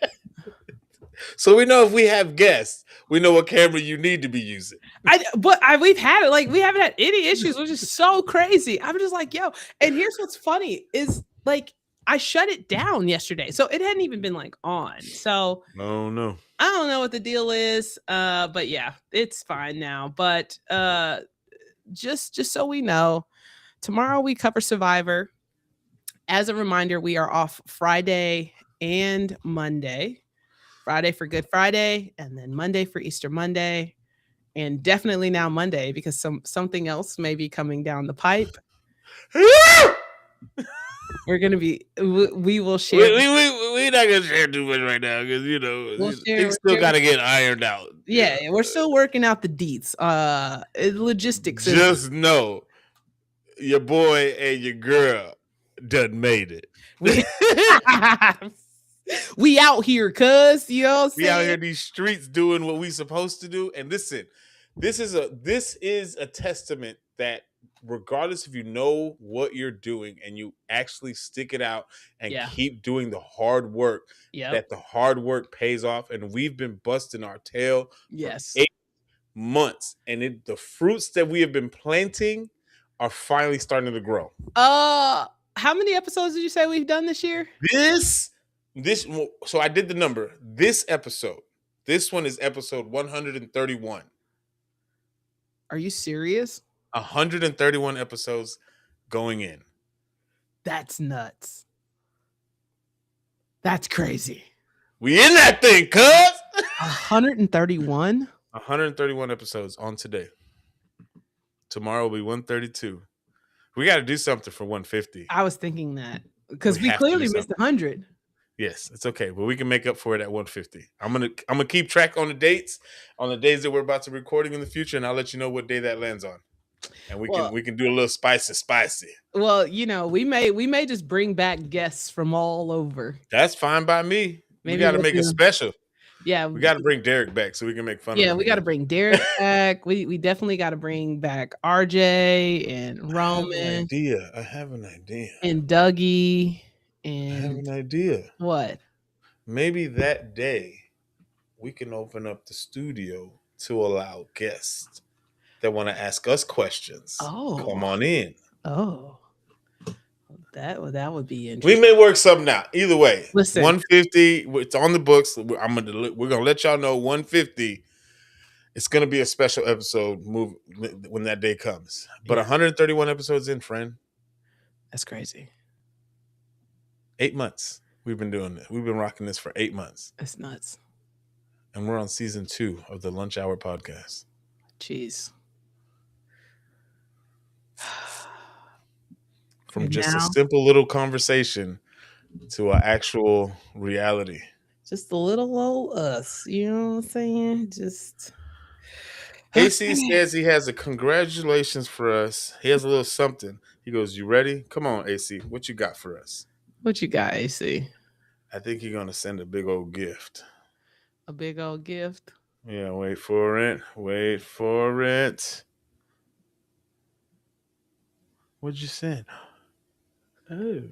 So we know if we have guests, we know what camera you need to be using. We've had it, like, we haven't had any issues, which is so crazy. I'm just like, yo. And here's what's funny is, like, I shut it down yesterday, so it hadn't even been like on. So No. I don't know what the deal is, but yeah, it's fine now. But just so we know, tomorrow we cover Survivor. As a reminder, we are off Friday and Monday. Friday for Good Friday, and then Monday for Easter Monday, and definitely now Monday because something else may be coming down the pipe. We're gonna be. We will share. We're not gonna share too much right now because We'll share. things still got to get ironed out. Yeah, we're still working out the deets. Logistics. Just know your boy and your girl done made it. We out here, cuz, you know what I'm We out saying? here in these streets doing what we supposed to do. And listen, this is a testament that regardless if you know what you're doing and you actually stick it out and Yeah. keep doing the hard work, Yep. that the hard work pays off. And we've been busting our tail for Yes. 8 months, and the fruits that we have been planting are finally starting to grow. How many episodes did you say we've done this year? So I did the number. This one is episode 131. Are you serious? 131 episodes going in. That's nuts. That's crazy. We in that thing, cuz. 131? 131 episodes on today. Tomorrow will be 132. We got to do something for 150. I was thinking that because We we have to do clearly missed something. 100. Yes, it's okay, but we can make up for it at 150. I'm gonna keep track on the days that we're about to recording in the future, and I'll let you know what day that lands on, and we can do a little spicy. Well, we may just bring back guests from all over. That's fine by me. Maybe we got to we'll make it do- special. Yeah, We got to bring Derek back so we can make fun of yeah, him. we got to bring Derek back. We definitely got to bring back RJ and Roman I have an idea. and Dougie I have and an idea. what? Maybe that day we can open up the studio to allow guests that want to ask us questions. Oh. Come on in. Oh, that would be We interesting. may work something out. Either way, Listen. 150. It's on the books. We're gonna let y'all know 150. It's gonna be a special episode move when that day comes. But Yeah. 131 episodes in, friend. That's crazy. 8 months. We've been doing this. We've been rocking this for 8 months, That's nuts. and we're on season 2 of the Lunch Hour podcast. Jeez. From And just a now- simple little conversation to an actual reality. Just a little old us, you know what I'm saying? Just AC says he has a congratulations for us. He has a little something. He goes, "You ready? Come on, AC. What you got for us?" What you got, AC? I think you're gonna send a big old gift. A big old gift. Yeah, wait for it. Wait for it. What'd you send? Oh.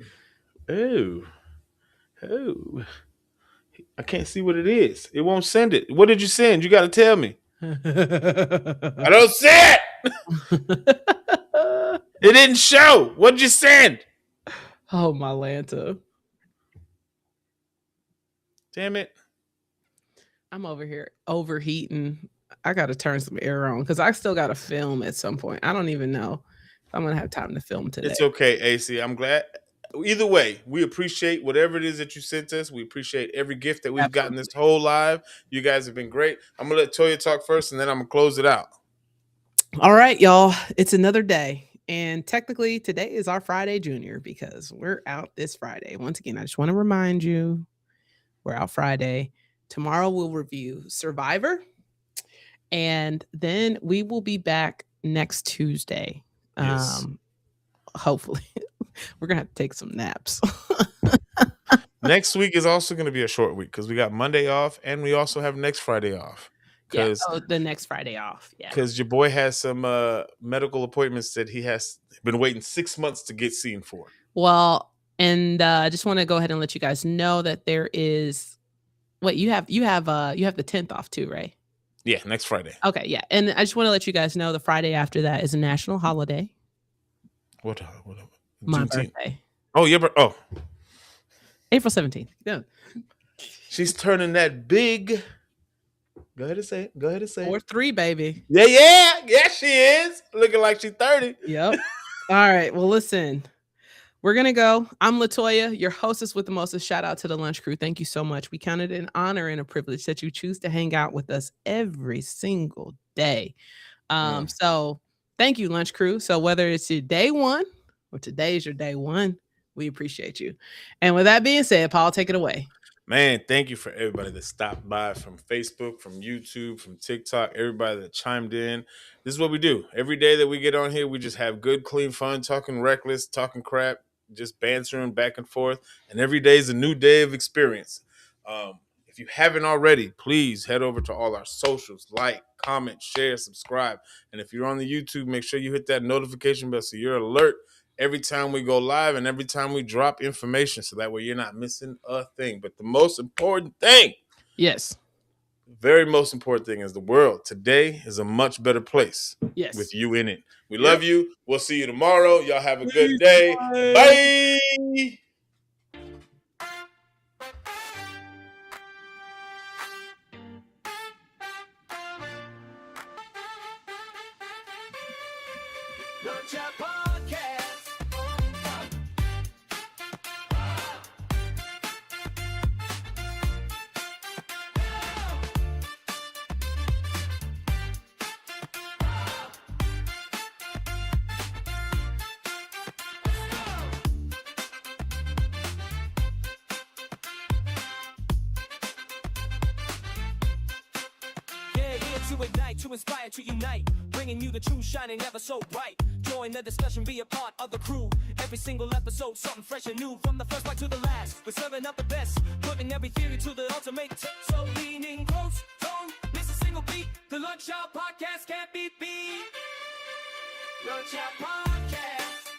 I can't see what it is. It won't send it. What did you send? You got to tell me. I don't see it. It didn't show. What did you send? Oh, my Lanta. Damn it. I'm over here overheating. I got to turn some air on because I still got to film at some point. I don't even know I'm gonna have time to film today. It's okay, AC. I'm glad. Either way, we appreciate whatever it is that you sent us. We appreciate every gift that we've gotten this whole live. You guys have been great. I'm gonna let Toya talk first, and then I'm gonna close it out. All right, y'all. It's another day. And technically, today is our Friday Junior because we're out this Friday. Once again, I just want to remind you we're out Friday. Tomorrow, we'll review Survivor. And then we will be back next Tuesday. Yes. Hopefully, we're going to have to take some naps. Next week is also going to be a short week because we got Monday off and we also have next Friday off. Yeah, the next Friday off. Yeah, because your boy has some medical appointments that he has been waiting 6 months to get seen for. Well, and I just want to go ahead and let you guys know that there is. Wait, you have the 10th off too, right? Yeah, next Friday. Okay, yeah, and I just want to let you guys know the Friday after that is a national holiday. What? My Juneteenth. birthday. Oh, your birthday. Oh, April 17th. Yeah. She's turning that big. Go ahead and say it. Go ahead and say it. Or 3, baby. Yeah, she is. Looking like she's 30. Yep. All right. Well, listen, we're going to go. I'm LaToya, your hostess with the mostest. Shout out to the lunch crew. Thank you so much. We count it an honor and a privilege that you choose to hang out with us every single day. So thank you, lunch crew. So whether it's your day one or today is your day one, we appreciate you. And with that being said, Paul, take it away. Man, thank you for everybody that stopped by from Facebook, from YouTube, from TikTok, everybody that chimed in. This is what we do. Every day that we get on here, we just have good, clean fun, talking reckless, talking crap, just bantering back and forth. And every day is a new day of experience. If you haven't already, please head over to all our socials, like, comment, share, subscribe. And if you're on the YouTube, make sure you hit that notification bell so you're alert every time we go live and every time we drop information, so that way you're not missing a thing. But the most important thing, yes, very most important thing, is the world today is a much better place. Yes, with you in it. We love you. We'll see you tomorrow. Y'all have a good day. Bye. Lunch Hour Podcast. To ignite, to inspire, to unite, bringing you the truth, shining ever so bright. Join the discussion, be a part of the crew. Every single episode, something fresh and new. From the first bite to the last, we're serving up the best, putting every theory to the ultimate test. So leaning close, don't miss a single beat. The Lunch Hour Podcast can't be beat. Lunch Hour Podcast.